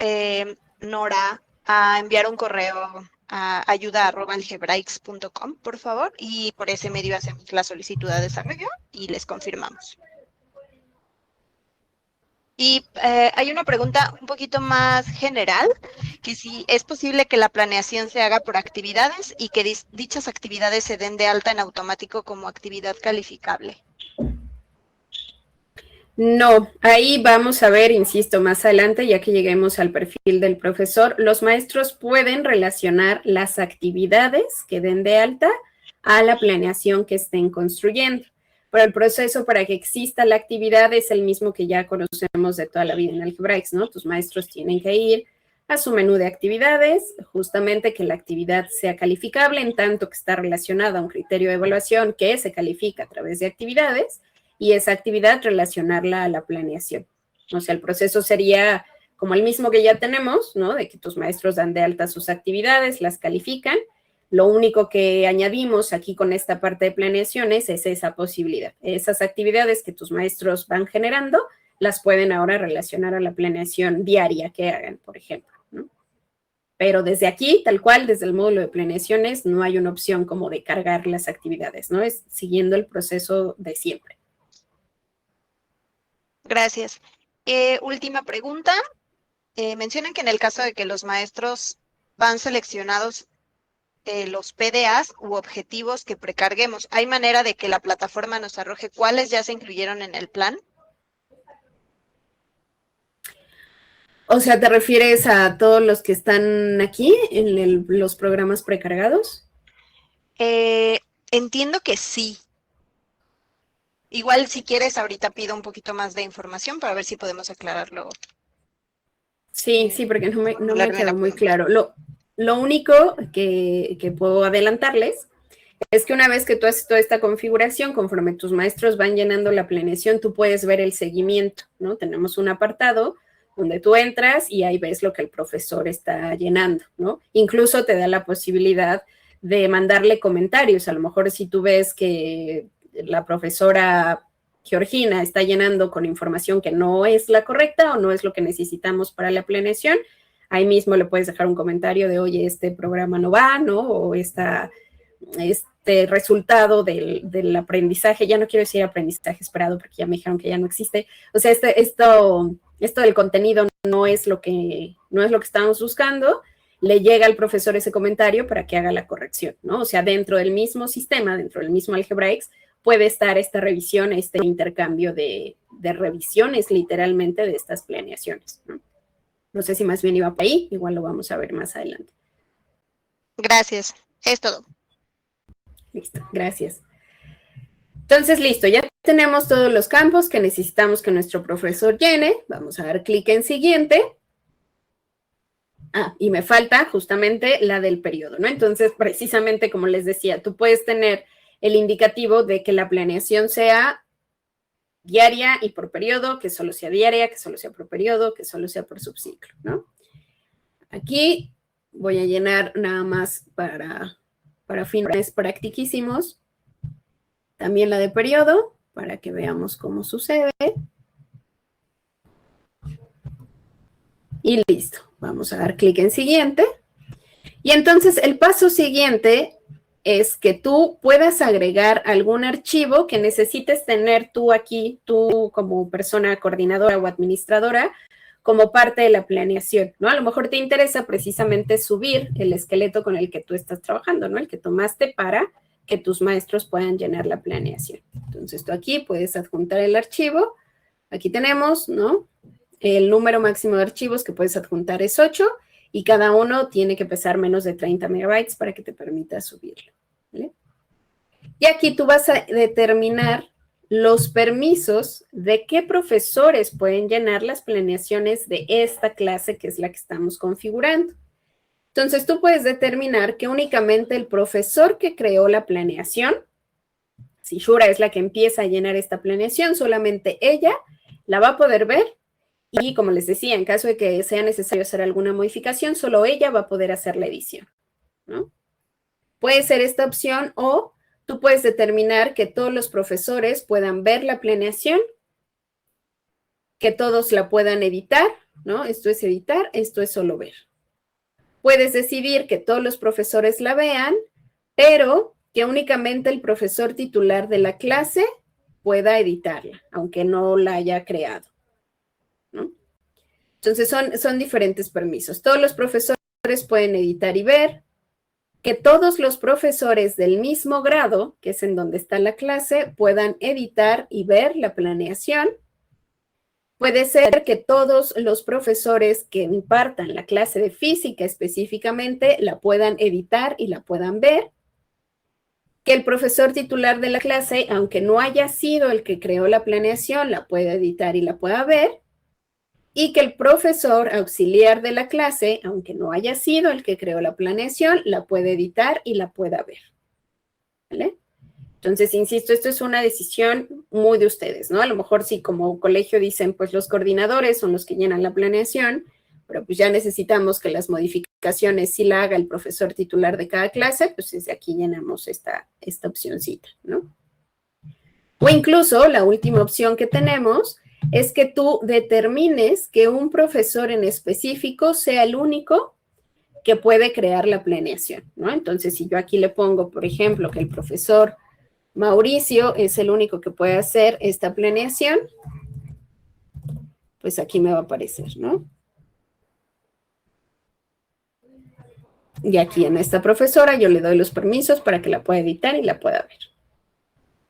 Nora, a enviar un correo a ayuda@algebraics.com, por favor, y por ese medio hacemos la solicitud de desarrollo y les confirmamos. Y hay una pregunta un poquito más general, que si es posible que la planeación se haga por actividades y que dichas actividades se den de alta en automático como actividad calificable. No, ahí vamos a ver, insisto, más adelante, ya que lleguemos al perfil del profesor, los maestros pueden relacionar las actividades que den de alta a la planeación que estén construyendo. Pero el proceso para que exista la actividad es el mismo que ya conocemos de toda la vida en Algebraics, ¿no? Tus maestros tienen que ir a su menú de actividades, justamente que la actividad sea calificable, en tanto que está relacionada a un criterio de evaluación que se califica a través de actividades, y esa actividad relacionarla a la planeación. O sea, el proceso sería como el mismo que ya tenemos, ¿no? De que tus maestros dan de alta sus actividades, las califican. Lo único que añadimos aquí con esta parte de planeaciones es esa posibilidad. Esas actividades que tus maestros van generando, las pueden ahora relacionar a la planeación diaria que hagan, por ejemplo, ¿no? Pero desde aquí, tal cual, desde el módulo de planeaciones, no hay una opción como de cargar las actividades, ¿no? Es siguiendo el proceso de siempre. Gracias. Última pregunta. Mencionan que en el caso de que los maestros van seleccionados los PDAs u objetivos que precarguemos, ¿hay manera de que la plataforma nos arroje cuáles ya se incluyeron en el plan? O sea, ¿te refieres a todos los que están aquí en los programas precargados? Entiendo que sí. Igual si quieres, ahorita pido un poquito más de información para ver si podemos aclararlo. Sí, porque no me quedó muy claro. Lo único que puedo adelantarles es que una vez que tú haces toda esta configuración, conforme tus maestros van llenando la planeación, tú puedes ver el seguimiento, ¿no? Tenemos un apartado donde tú entras y ahí ves lo que el profesor está llenando, ¿no? Incluso te da la posibilidad de mandarle comentarios. A lo mejor si tú ves que la profesora Georgina está llenando con información que no es la correcta o no es lo que necesitamos para la planeación, ahí mismo le puedes dejar un comentario de, oye, este programa no va, ¿no? O este resultado del aprendizaje, ya no quiero decir aprendizaje esperado porque ya me dijeron que ya no existe, o sea, esto del contenido no es lo que estamos buscando, le llega al profesor ese comentario para que haga la corrección, ¿no? O sea, dentro del mismo sistema, dentro del mismo Algebraics, puede estar esta revisión, este intercambio de revisiones literalmente de estas planeaciones, ¿no? No sé si más bien iba por ahí, igual lo vamos a ver más adelante. Gracias, es todo. Listo, gracias. Entonces, listo, ya tenemos todos los campos que necesitamos que nuestro profesor llene. Vamos a dar clic en siguiente. Ah, y me falta justamente la del periodo, ¿no? Entonces, precisamente como les decía, tú puedes tener el indicativo de que la planeación sea diaria y por periodo, que solo sea diaria, que solo sea por periodo, que solo sea por subciclo, ¿no? Aquí voy a llenar nada más para fines practiquísimos también la de periodo, para que veamos cómo sucede. Y listo. Vamos a dar clic en siguiente. Y entonces el paso siguiente es que tú puedas agregar algún archivo que necesites tener tú aquí, tú como persona coordinadora o administradora, como parte de la planeación, ¿no? A lo mejor te interesa precisamente subir el esqueleto con el que tú estás trabajando, ¿no? El que tomaste para que tus maestros puedan llenar la planeación. Entonces, tú aquí puedes adjuntar el archivo. Aquí tenemos, ¿no? El número máximo de archivos que puedes adjuntar es 8 y cada uno tiene que pesar menos de 30 megabytes para que te permita subirlo, ¿vale? Y aquí tú vas a determinar los permisos de qué profesores pueden llenar las planeaciones de esta clase que es la que estamos configurando. Entonces, tú puedes determinar que únicamente el profesor que creó la planeación, si Shura es la que empieza a llenar esta planeación, solamente ella la va a poder ver y, como les decía, en caso de que sea necesario hacer alguna modificación, solo ella va a poder hacer la edición, ¿no? Puede ser esta opción o tú puedes determinar que todos los profesores puedan ver la planeación, que todos la puedan editar, ¿no? Esto es editar, esto es solo ver. Puedes decidir que todos los profesores la vean, pero que únicamente el profesor titular de la clase pueda editarla, aunque no la haya creado, ¿no? Entonces, son diferentes permisos. Todos los profesores pueden editar y ver, que todos los profesores del mismo grado, que es en donde está la clase, puedan editar y ver la planeación. Puede ser que todos los profesores que impartan la clase de física específicamente la puedan editar y la puedan ver. Que el profesor titular de la clase, aunque no haya sido el que creó la planeación, la pueda editar y la pueda ver. Y que el profesor auxiliar de la clase, aunque no haya sido el que creó la planeación, la puede editar y la pueda ver, ¿vale? Entonces, insisto, esto es una decisión muy de ustedes, ¿no? A lo mejor si como colegio dicen, pues los coordinadores son los que llenan la planeación, pero pues ya necesitamos que las modificaciones sí la haga el profesor titular de cada clase, pues desde aquí llenamos esta opcioncita, ¿no? O incluso la última opción que tenemos es que tú determines que un profesor en específico sea el único que puede crear la planeación, ¿no? Entonces, si yo aquí le pongo, por ejemplo, que el profesor Mauricio es el único que puede hacer esta planeación, pues aquí me va a aparecer, ¿no? Y aquí en esta profesora yo le doy los permisos para que la pueda editar y la pueda ver,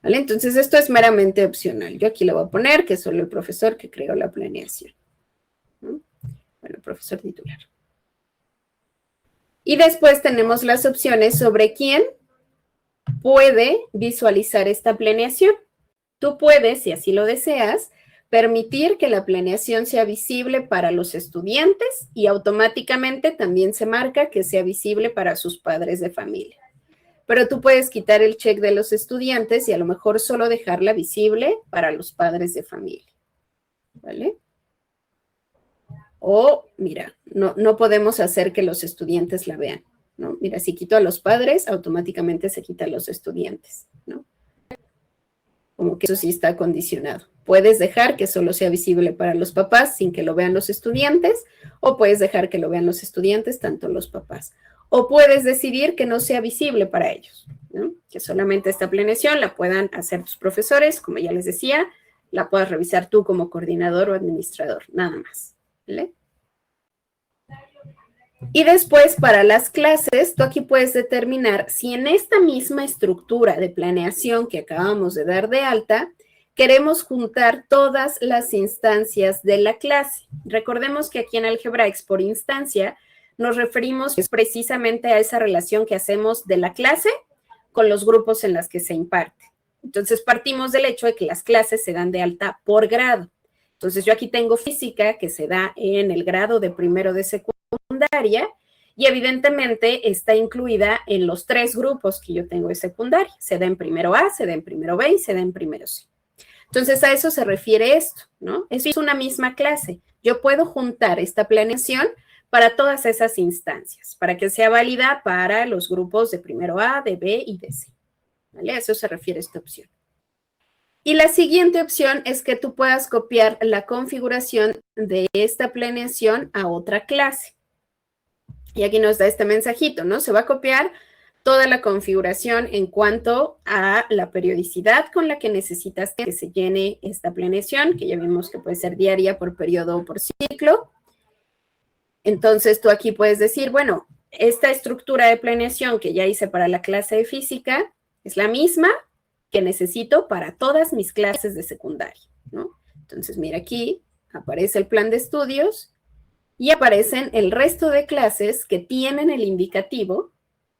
¿vale? Entonces, esto es meramente opcional. Yo aquí le voy a poner que es solo el profesor que creó la planeación, ¿no? Bueno, profesor titular. Y después tenemos las opciones sobre quién puede visualizar esta planeación. Tú puedes, si así lo deseas, permitir que la planeación sea visible para los estudiantes y automáticamente también se marca que sea visible para sus padres de familia. pero tú puedes quitar el check de los estudiantes y a lo mejor solo dejarla visible para los padres de familia, ¿vale? O, mira, no podemos hacer que los estudiantes la vean, ¿no? Mira, si quito a los padres, automáticamente se quitan los estudiantes, ¿no? Como que eso sí está condicionado. Puedes dejar que solo sea visible para los papás sin que lo vean los estudiantes, o puedes dejar que lo vean los estudiantes, tanto los papás. O puedes decidir que no sea visible para ellos, ¿no? Que solamente esta planeación la puedan hacer tus profesores, como ya les decía, la puedas revisar tú como coordinador o administrador, nada más, ¿vale? Y después, para las clases, tú aquí puedes determinar si en esta misma estructura de planeación que acabamos de dar de alta, queremos juntar todas las instancias de la clase. Recordemos que aquí en Algebraics, por instancia, nos referimos precisamente a esa relación que hacemos de la clase con los grupos en las que se imparte. Entonces, partimos del hecho de que las clases se dan de alta por grado. Entonces, yo aquí tengo física que se da en el grado de primero de secundaria y evidentemente está incluida en los 3 grupos que yo tengo de secundaria. Se da en primero A, se da en primero B y se da en primero C. Entonces, a eso se refiere esto, ¿no? Es una misma clase. Yo puedo juntar esta planeación para todas esas instancias, para que sea válida para los grupos de primero A, de B y de C, ¿vale? A eso se refiere esta opción. Y la siguiente opción es que tú puedas copiar la configuración de esta planeación a otra clase. Y aquí nos da este mensajito, ¿no? Se va a copiar toda la configuración en cuanto a la periodicidad con la que necesitas que se llene esta planeación, que ya vimos que puede ser diaria, por periodo o por ciclo. Entonces, tú aquí puedes decir, bueno, esta estructura de planeación que ya hice para la clase de física es la misma que necesito para todas mis clases de secundaria, ¿no? Entonces, mira, aquí aparece el plan de estudios y aparecen el resto de clases que tienen el indicativo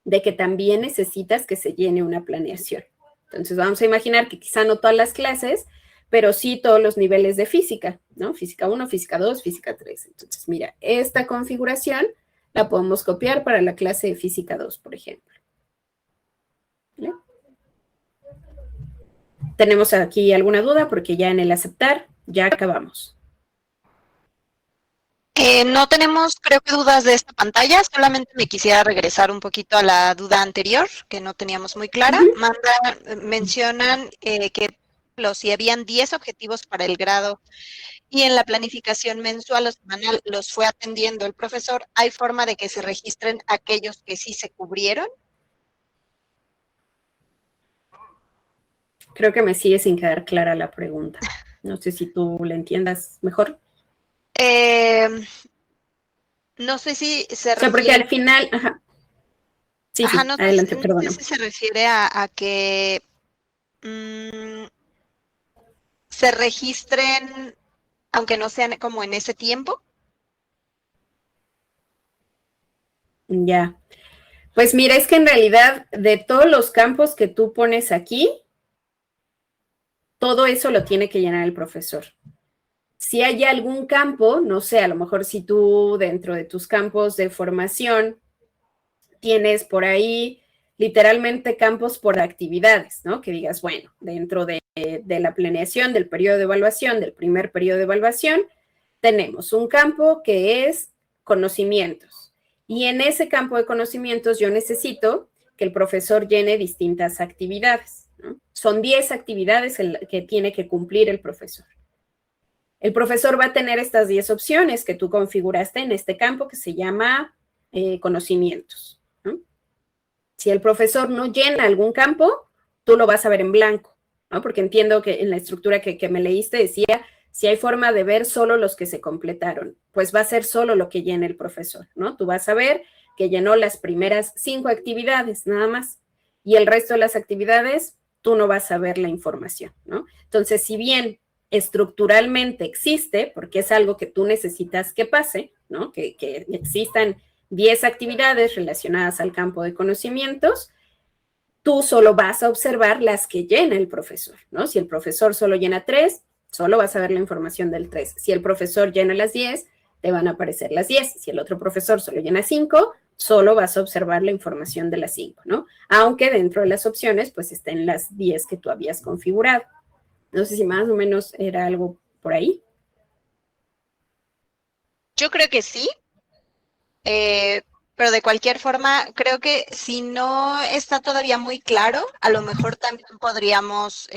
de que también necesitas que se llene una planeación. Entonces, vamos a imaginar que quizá no todas las clases, pero sí todos los niveles de física, ¿no? Física 1, física 2, física 3. Entonces, mira, esta configuración la podemos copiar para la clase de física 2, por ejemplo. ¿Vale? ¿Tenemos aquí alguna duda? Porque ya en el aceptar ya acabamos. No tenemos, creo que, dudas de esta pantalla, solamente me quisiera regresar un poquito a la duda anterior, que no teníamos muy clara. Mencionan que si habían 10 objetivos para el grado y en la planificación mensual o semanal los fue atendiendo el profesor, ¿hay forma de que se registren aquellos que sí se cubrieron? Creo que me sigue sin quedar clara la pregunta. No sé si tú la entiendas mejor. No sé si se refiere... porque al final... Ajá. Sí, ajá, sí, no adelante, perdón. No sé si se refiere a que se registren, aunque no sean como en ese tiempo. Ya. Pues mira, es que en realidad de todos los campos que tú pones aquí, todo eso lo tiene que llenar el profesor. Si hay algún campo, no sé, a lo mejor si tú dentro de tus campos de formación tienes por ahí literalmente campos por actividades, ¿no? Que digas, bueno, dentro de la planeación del periodo de evaluación, del primer periodo de evaluación, tenemos un campo que es conocimientos. Y en ese campo de conocimientos yo necesito que el profesor llene distintas actividades, ¿no? Son 10 actividades que tiene que cumplir el profesor. El profesor va a tener estas 10 opciones que tú configuraste en este campo que se llama conocimientos, ¿no? Si el profesor no llena algún campo, tú lo vas a ver en blanco, ¿no? Porque entiendo que en la estructura que me leíste decía, si hay forma de ver solo los que se completaron, pues va a ser solo lo que llene el profesor, ¿no? Tú vas a ver que llenó las primeras 5 actividades, nada más, y el resto de las actividades, tú no vas a ver la información, ¿no? Entonces, si bien estructuralmente existe, porque es algo que tú necesitas que pase, ¿no? Que existan 10 actividades relacionadas al campo de conocimientos, tú solo vas a observar las que llena el profesor, ¿no? Si el profesor solo llena 3, solo vas a ver la información del 3. Si el profesor llena las 10, te van a aparecer las 10. Si el otro profesor solo llena 5, solo vas a observar la información de las 5, ¿no? Aunque dentro de las opciones, pues estén las 10 que tú habías configurado. No sé si más o menos era algo por ahí. Yo creo que sí, pero de cualquier forma, creo que si no está todavía muy claro, a lo mejor también podríamos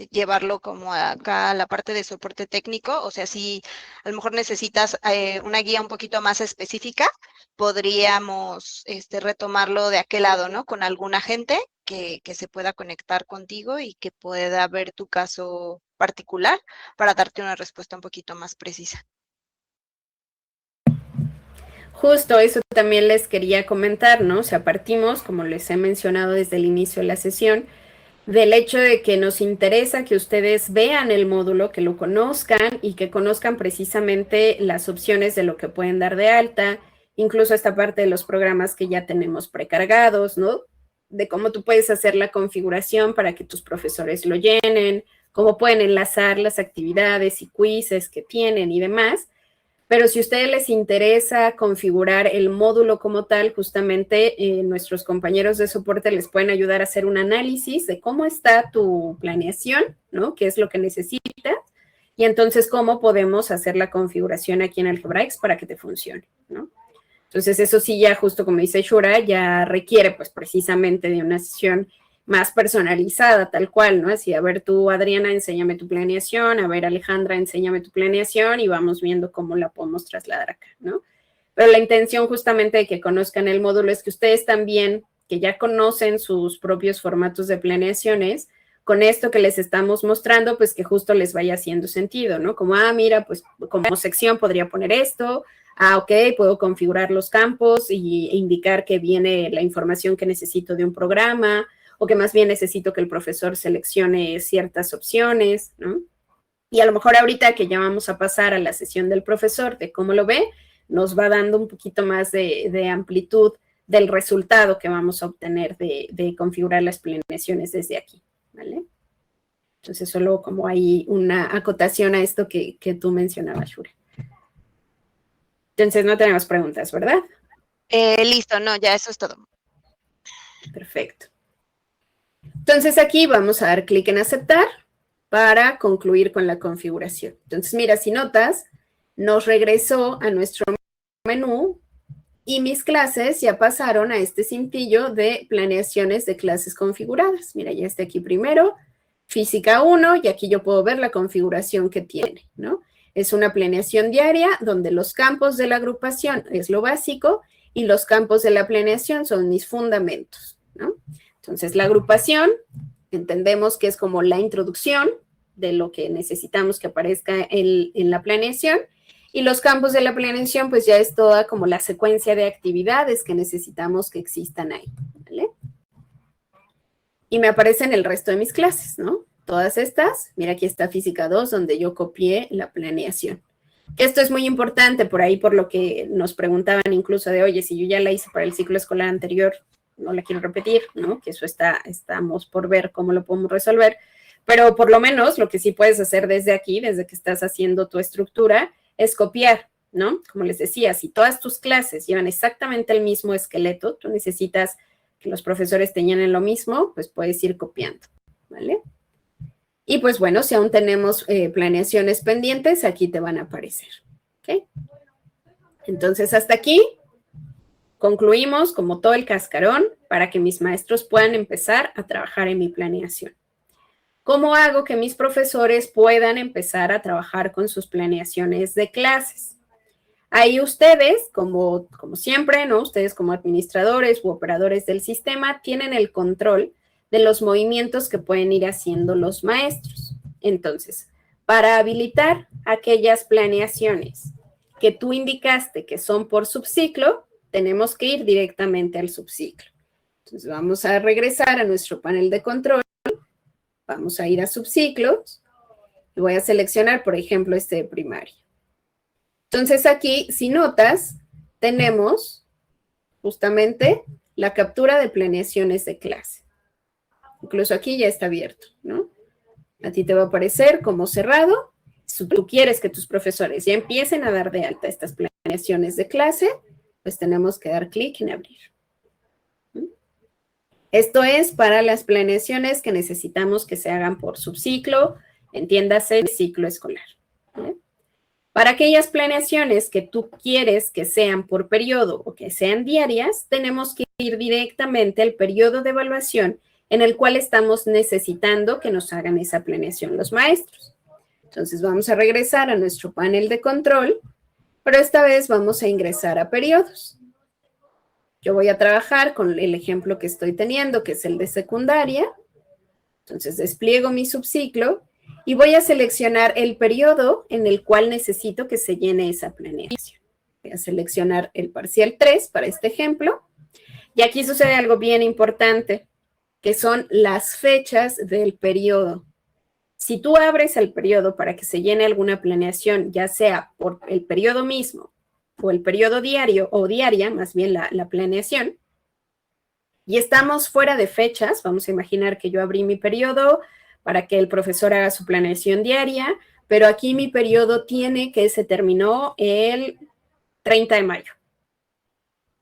llevarlo como acá a la parte de soporte técnico, o sea, si a lo mejor necesitas una guía un poquito más específica, podríamos retomarlo de aquel lado, ¿no? Con algún agente que se pueda conectar contigo y que pueda ver tu caso particular para darte una respuesta un poquito más precisa. Justo eso también les quería comentar, ¿no? O sea, partimos, como les he mencionado desde el inicio de la sesión, del hecho de que nos interesa que ustedes vean el módulo, que lo conozcan y que conozcan precisamente las opciones de lo que pueden dar de alta, incluso esta parte de los programas que ya tenemos precargados, ¿no? De cómo tú puedes hacer la configuración para que tus profesores lo llenen, cómo pueden enlazar las actividades y quizzes que tienen y demás. Pero si a ustedes les interesa configurar el módulo como tal, justamente nuestros compañeros de soporte les pueden ayudar a hacer un análisis de cómo está tu planeación, ¿no? ¿Qué es lo que necesitas? Y entonces, ¿cómo podemos hacer la configuración aquí en Algebraics para que te funcione, ¿no? Entonces, eso sí, ya justo como dice Shura, ya requiere pues precisamente de una sesión más personalizada, tal cual, ¿no? Así, a ver tú, Adriana, enséñame tu planeación, a ver, Alejandra, enséñame tu planeación y vamos viendo cómo la podemos trasladar acá, ¿no? Pero la intención justamente de que conozcan el módulo es que ustedes también, que ya conocen sus propios formatos de planeaciones, con esto que les estamos mostrando, pues que justo les vaya haciendo sentido, ¿no? Como, mira, pues como sección podría poner esto, ok, puedo configurar los campos e indicar que viene la información que necesito de un programa, o que más bien necesito que el profesor seleccione ciertas opciones, ¿no? Y a lo mejor ahorita que ya vamos a pasar a la sesión del profesor, de cómo lo ve, nos va dando un poquito más de amplitud del resultado que vamos a obtener de configurar las planeaciones desde aquí, ¿vale? Entonces, solo como hay una acotación a esto que tú mencionabas, Shura. Entonces, no tenemos preguntas, ¿verdad? Listo, no, ya eso es todo. Perfecto. Entonces aquí vamos a dar clic en aceptar para concluir con la configuración. Entonces mira, si notas, nos regresó a nuestro menú y mis clases ya pasaron a este cintillo de planeaciones de clases configuradas. Mira, ya está aquí primero, física 1, y aquí yo puedo ver la configuración que tiene, ¿no? Es una planeación diaria donde los campos de la agrupación es lo básico y los campos de la planeación son mis fundamentos, ¿no? Entonces, la agrupación, entendemos que es como la introducción de lo que necesitamos que aparezca en la planeación, y los campos de la planeación, pues ya es toda como la secuencia de actividades que necesitamos que existan ahí, ¿vale? Y me aparecen el resto de mis clases, ¿no? Todas estas, mira, aquí está Física 2, donde yo copié la planeación. Esto es muy importante por ahí, por lo que nos preguntaban incluso de, oye, si yo ya la hice para el ciclo escolar anterior, no la quiero repetir, ¿no? Que eso estamos por ver cómo lo podemos resolver, pero por lo menos lo que sí puedes hacer desde aquí, desde que estás haciendo tu estructura, es copiar, ¿no? Como les decía, si todas tus clases llevan exactamente el mismo esqueleto, tú necesitas que los profesores te llenen lo mismo, pues puedes ir copiando, ¿vale? Y pues bueno, si aún tenemos planeaciones pendientes, aquí te van a aparecer, ¿ok? Entonces, hasta aquí concluimos como todo el cascarón para que mis maestros puedan empezar a trabajar en mi planeación. ¿Cómo hago que mis profesores puedan empezar a trabajar con sus planeaciones de clases? Ahí ustedes, como siempre, ¿no? Ustedes como administradores u operadores del sistema tienen el control de los movimientos que pueden ir haciendo los maestros. Entonces, para habilitar aquellas planeaciones que tú indicaste que son por subciclo, tenemos que ir directamente al subciclo. Entonces, vamos a regresar a nuestro panel de control. Vamos a ir a subciclos y voy a seleccionar, por ejemplo, este de primaria. Entonces, aquí, si notas, tenemos justamente la captura de planeaciones de clase. Incluso aquí ya está abierto, ¿no? A ti te va a aparecer como cerrado. Si tú quieres que tus profesores ya empiecen a dar de alta estas planeaciones de clase, pues tenemos que dar clic en abrir. Esto es para las planeaciones que necesitamos que se hagan por subciclo, entiéndase, ciclo escolar. ¿Vale? Para aquellas planeaciones que tú quieres que sean por periodo o que sean diarias, tenemos que ir directamente al periodo de evaluación en el cual estamos necesitando que nos hagan esa planeación los maestros. Entonces vamos a regresar a nuestro panel de control, pero esta vez vamos a ingresar a periodos. Yo voy a trabajar con el ejemplo que estoy teniendo, que es el de secundaria. Entonces despliego mi subciclo y voy a seleccionar el periodo en el cual necesito que se llene esa planeación. Voy a seleccionar el parcial 3 para este ejemplo. Y aquí sucede algo bien importante, que son las fechas del periodo. Si tú abres el periodo para que se llene alguna planeación, ya sea por el periodo mismo o el periodo diario o diaria, más bien la planeación, y estamos fuera de fechas, vamos a imaginar que yo abrí mi periodo para que el profesor haga su planeación diaria, pero aquí mi periodo tiene que se terminó el 30 de mayo.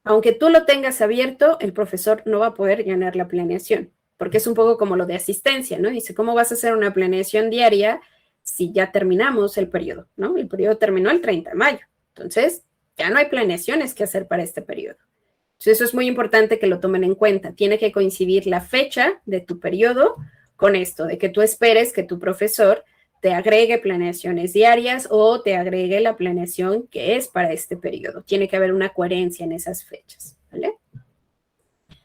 Aunque tú lo tengas abierto, el profesor no va a poder llenar la planeación, porque es un poco como lo de asistencia, ¿no? Dice, ¿cómo vas a hacer una planeación diaria si ya terminamos el periodo, ¿no? El periodo terminó el 30 de mayo. Entonces, ya no hay planeaciones que hacer para este periodo. Entonces, eso es muy importante que lo tomen en cuenta. Tiene que coincidir la fecha de tu periodo con esto, de que tú esperes que tu profesor te agregue planeaciones diarias o te agregue la planeación que es para este periodo. Tiene que haber una coherencia en esas fechas, ¿vale?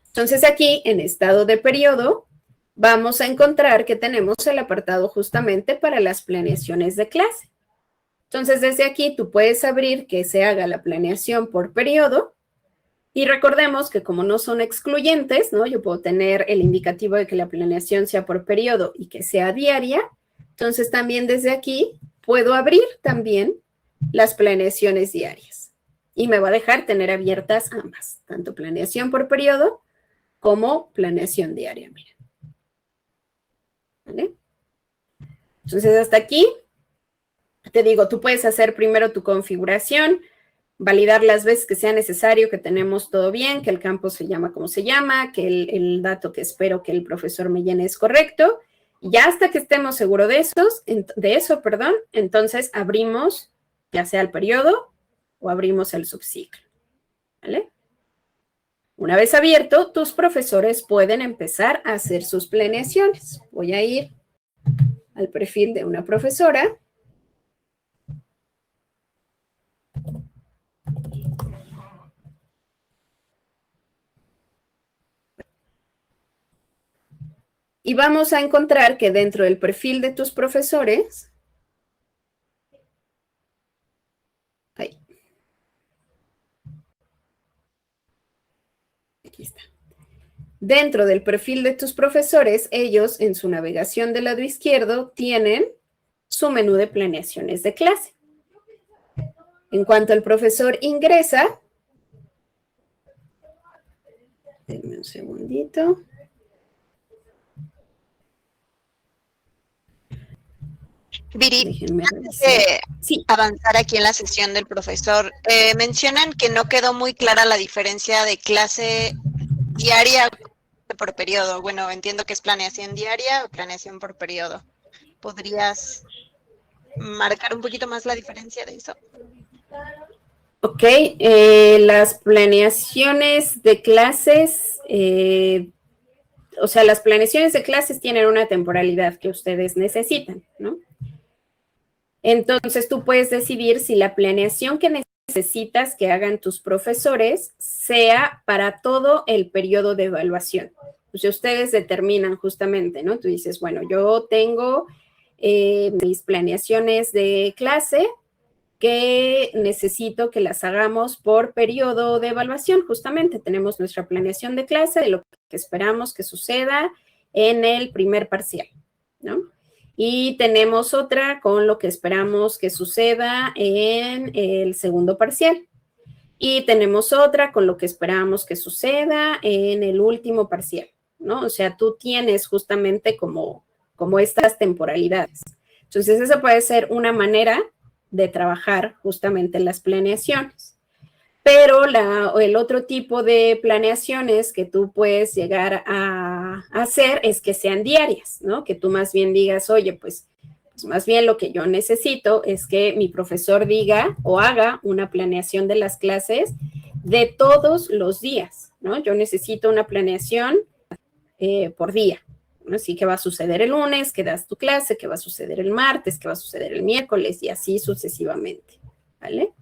Entonces, aquí, en estado de periodo, vamos a encontrar que tenemos el apartado justamente para las planeaciones de clase. Entonces, desde aquí, tú puedes abrir que se haga la planeación por periodo. Y recordemos que como no son excluyentes, ¿no? Yo puedo tener el indicativo de que la planeación sea por periodo y que sea diaria. Entonces, también desde aquí puedo abrir también las planeaciones diarias. Y me va a dejar tener abiertas ambas, tanto planeación por periodo como planeación diaria. Miren. ¿Vale? Entonces, hasta aquí, te digo, tú puedes hacer primero tu configuración, validar las veces que sea necesario, que tenemos todo bien, que el campo se llama como se llama, que el dato que espero que el profesor me llene es correcto. Y ya hasta que estemos seguros de eso, entonces abrimos ya sea el periodo o abrimos el subciclo. ¿Vale? Una vez abierto, tus profesores pueden empezar a hacer sus planeaciones. Voy a ir al perfil de una profesora. Y vamos a encontrar que dentro del perfil de tus profesores, ahí. Aquí está. Dentro del perfil de tus profesores, ellos en su navegación del lado izquierdo tienen su menú de planeaciones de clase. En cuanto el profesor ingresa, denme un segundito. Viri, antes de avanzar aquí en la sesión del profesor, mencionan que no quedó muy clara la diferencia de clase diaria por periodo. Bueno, entiendo que es planeación diaria o planeación por periodo. ¿Podrías marcar un poquito más la diferencia de eso? Ok, las planeaciones de clases, o sea, las planeaciones de clases tienen una temporalidad que ustedes necesitan, ¿no? Entonces, tú puedes decidir si la planeación que necesitas que hagan tus profesores sea para todo el periodo de evaluación. O sea, ustedes determinan justamente, ¿no? Tú dices, bueno, yo tengo mis planeaciones de clase que necesito que las hagamos por periodo de evaluación. Justamente tenemos nuestra planeación de clase de lo que esperamos que suceda en el primer parcial, ¿no? Y tenemos otra con lo que esperamos que suceda en el segundo parcial. Y tenemos otra con lo que esperamos que suceda en el último parcial, ¿no? O sea, tú tienes justamente como estas temporalidades. Entonces, esa puede ser una manera de trabajar justamente las planeaciones. Pero el otro tipo de planeaciones que tú puedes llegar a hacer es que sean diarias, ¿no? Que tú más bien digas, oye, pues más bien lo que yo necesito es que mi profesor diga o haga una planeación de las clases de todos los días, ¿no? Yo necesito una planeación por día, ¿no? Así que va a suceder el lunes, que das tu clase, que va a suceder el martes, que va a suceder el miércoles y así sucesivamente, ¿vale?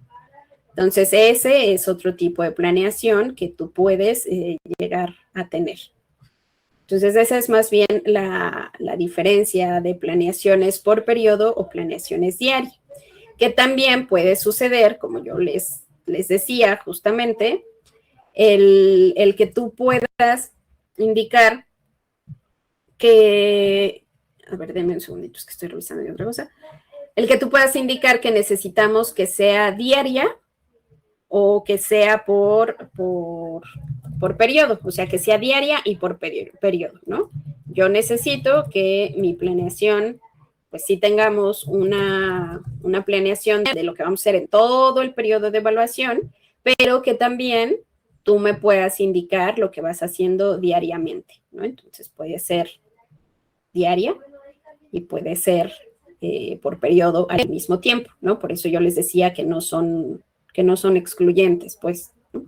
Entonces, ese es otro tipo de planeación que tú puedes llegar a tener. Entonces, esa es más bien la diferencia de planeaciones por periodo o planeaciones diarias, que también puede suceder, como yo les decía justamente, el que tú puedas indicar que, a ver, denme un segundito, es que estoy revisando otra cosa, el que tú puedas indicar que necesitamos que sea diaria o que sea por periodo, o sea, que sea diaria y por periodo, ¿no? Yo necesito que mi planeación, pues sí tengamos una planeación de lo que vamos a hacer en todo el periodo de evaluación, pero que también tú me puedas indicar lo que vas haciendo diariamente, ¿no? Entonces puede ser diaria y puede ser por periodo al mismo tiempo, ¿no? Por eso yo les decía que no son excluyentes, pues. ¿No?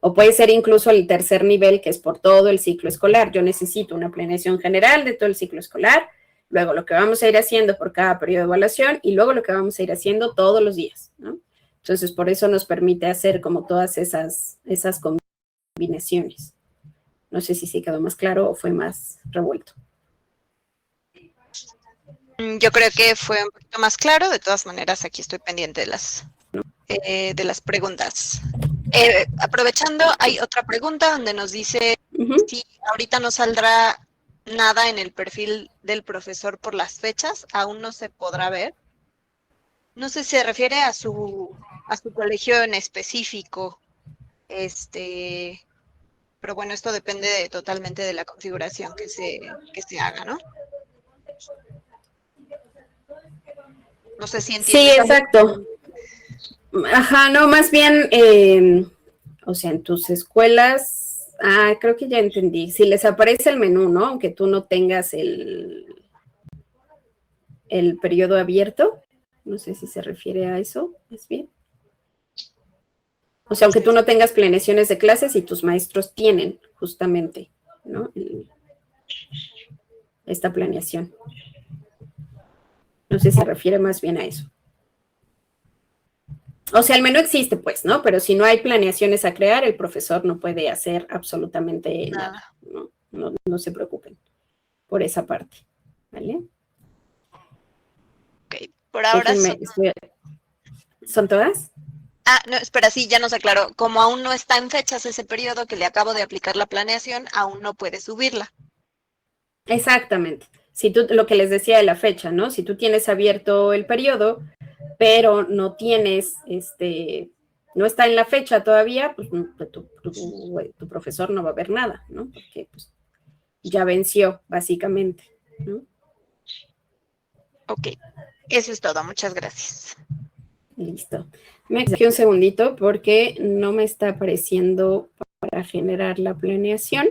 O puede ser incluso el tercer nivel, que es por todo el ciclo escolar. Yo necesito una planeación general de todo el ciclo escolar, luego lo que vamos a ir haciendo por cada periodo de evaluación y luego lo que vamos a ir haciendo todos los días, ¿no? Entonces, por eso nos permite hacer como todas esas combinaciones. No sé si sí quedó más claro o fue más revuelto. Yo creo que fue un poquito más claro. De todas maneras, aquí estoy pendiente de las preguntas. Aprovechando, hay otra pregunta donde nos dice si ahorita no saldrá nada en el perfil del profesor por las fechas, aún no se podrá ver. No sé si se refiere a su colegio en específico, pero bueno, esto depende totalmente de la configuración que se haga, ¿no? No sé si Sí, entiendes. exacto. Ajá, no, más bien, o sea, en tus escuelas, creo que ya entendí. Si les aparece el menú, ¿no? Aunque tú no tengas el periodo abierto, no sé si se refiere a eso, ¿es bien? O sea, aunque tú no tengas planeaciones de clases y tus maestros tienen justamente, ¿no? Esta planeación. No sé si se refiere más bien a eso. O sea, el menú existe, pues, ¿no? Pero si no hay planeaciones a crear, el profesor no puede hacer absolutamente nada, ¿no? No se preocupen por esa parte, ¿vale? Ok, por ahora Déjenme, ¿son todas? no, espera, sí, ya nos aclaró. Como aún no está en fechas ese periodo que le acabo de aplicar la planeación, aún no puede subirla. Exactamente. Si tú, lo que les decía de la fecha, ¿no? Si tú tienes abierto el periodo, pero no tienes, no está en la fecha todavía, pues tu profesor no va a ver nada, ¿no? Porque pues, ya venció, básicamente, ¿no? Ok, eso es todo. Muchas gracias. Listo. Me aquí un segundito porque no me está apareciendo para generar la planeación.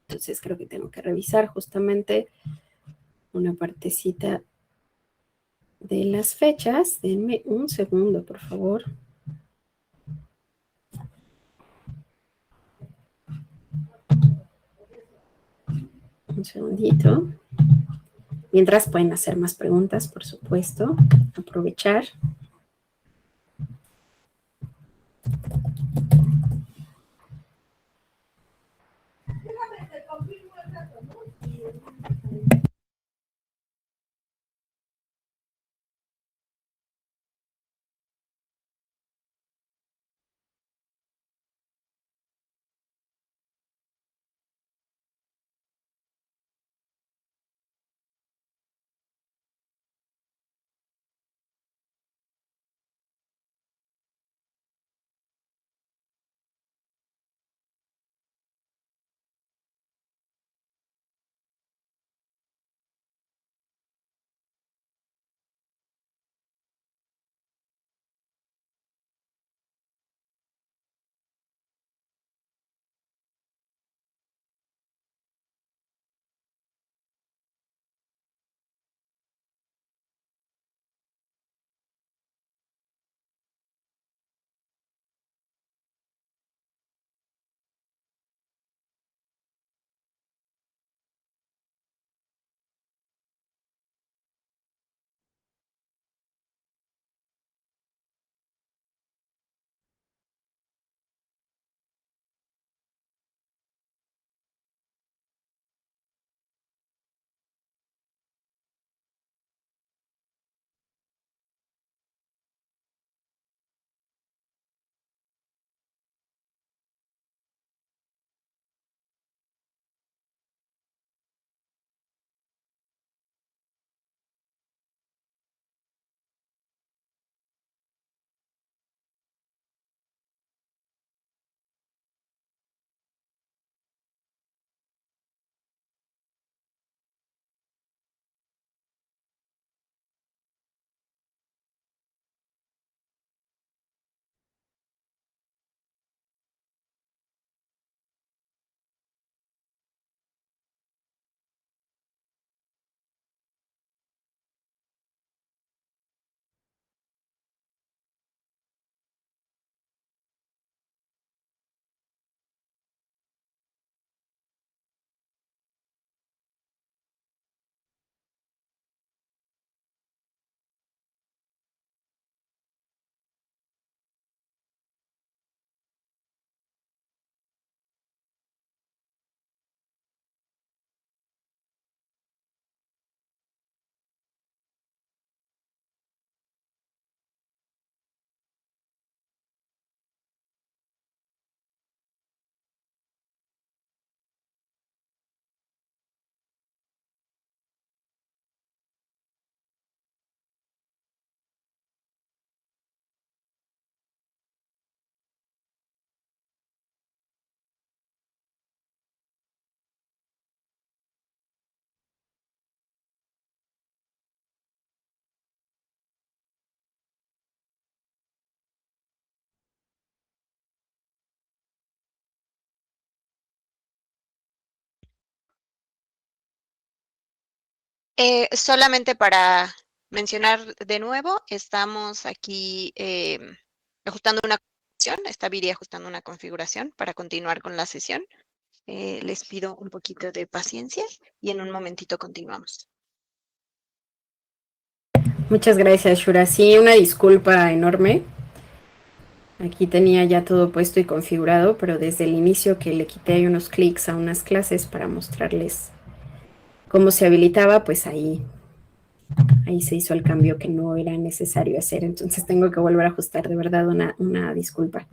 Entonces creo que tengo que revisar justamente una partecita de las fechas. Denme un segundo, por favor. Un segundito. Mientras pueden hacer más preguntas, por supuesto. Aprovechar. Solamente para mencionar de nuevo, estamos aquí ajustando una configuración, está Viri ajustando una configuración para continuar con la sesión. Les pido un poquito de paciencia y en un momentito continuamos. Muchas gracias, Shura. Sí, una disculpa enorme. Aquí tenía ya todo puesto y configurado, pero desde el inicio que le quité unos clics a unas clases para mostrarles cómo se habilitaba, pues ahí se hizo el cambio que no era necesario hacer. Entonces tengo que volver a ajustar, de verdad, una disculpa.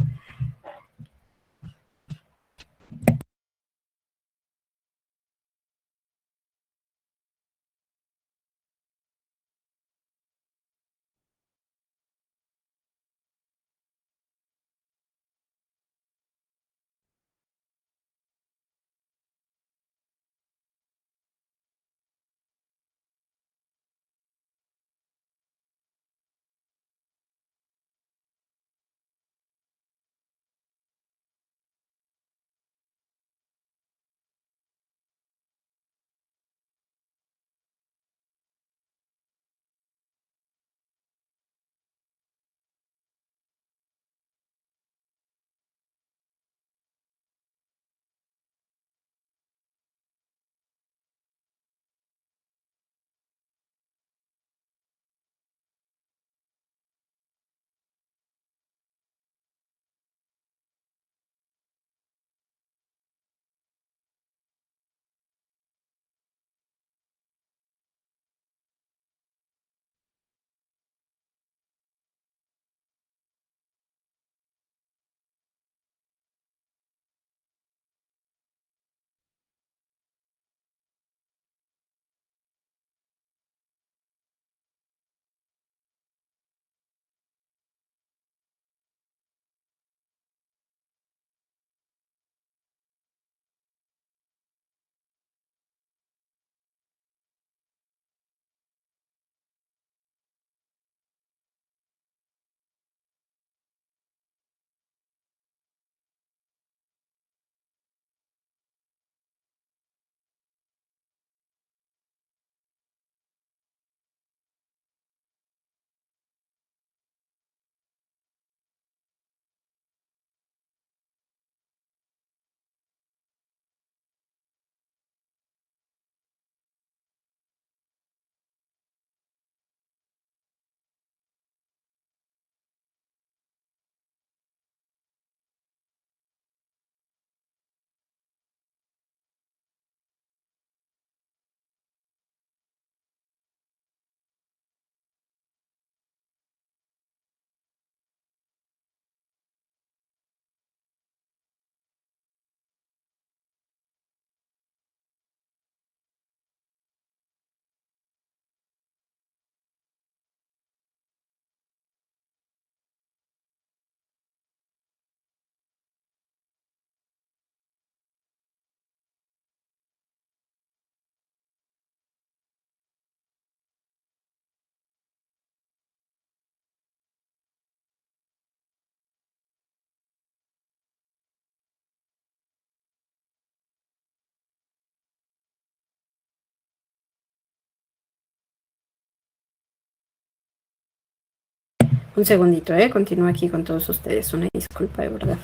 Un segundito, ¿eh? Continúo aquí con todos ustedes. Una disculpa, de verdad.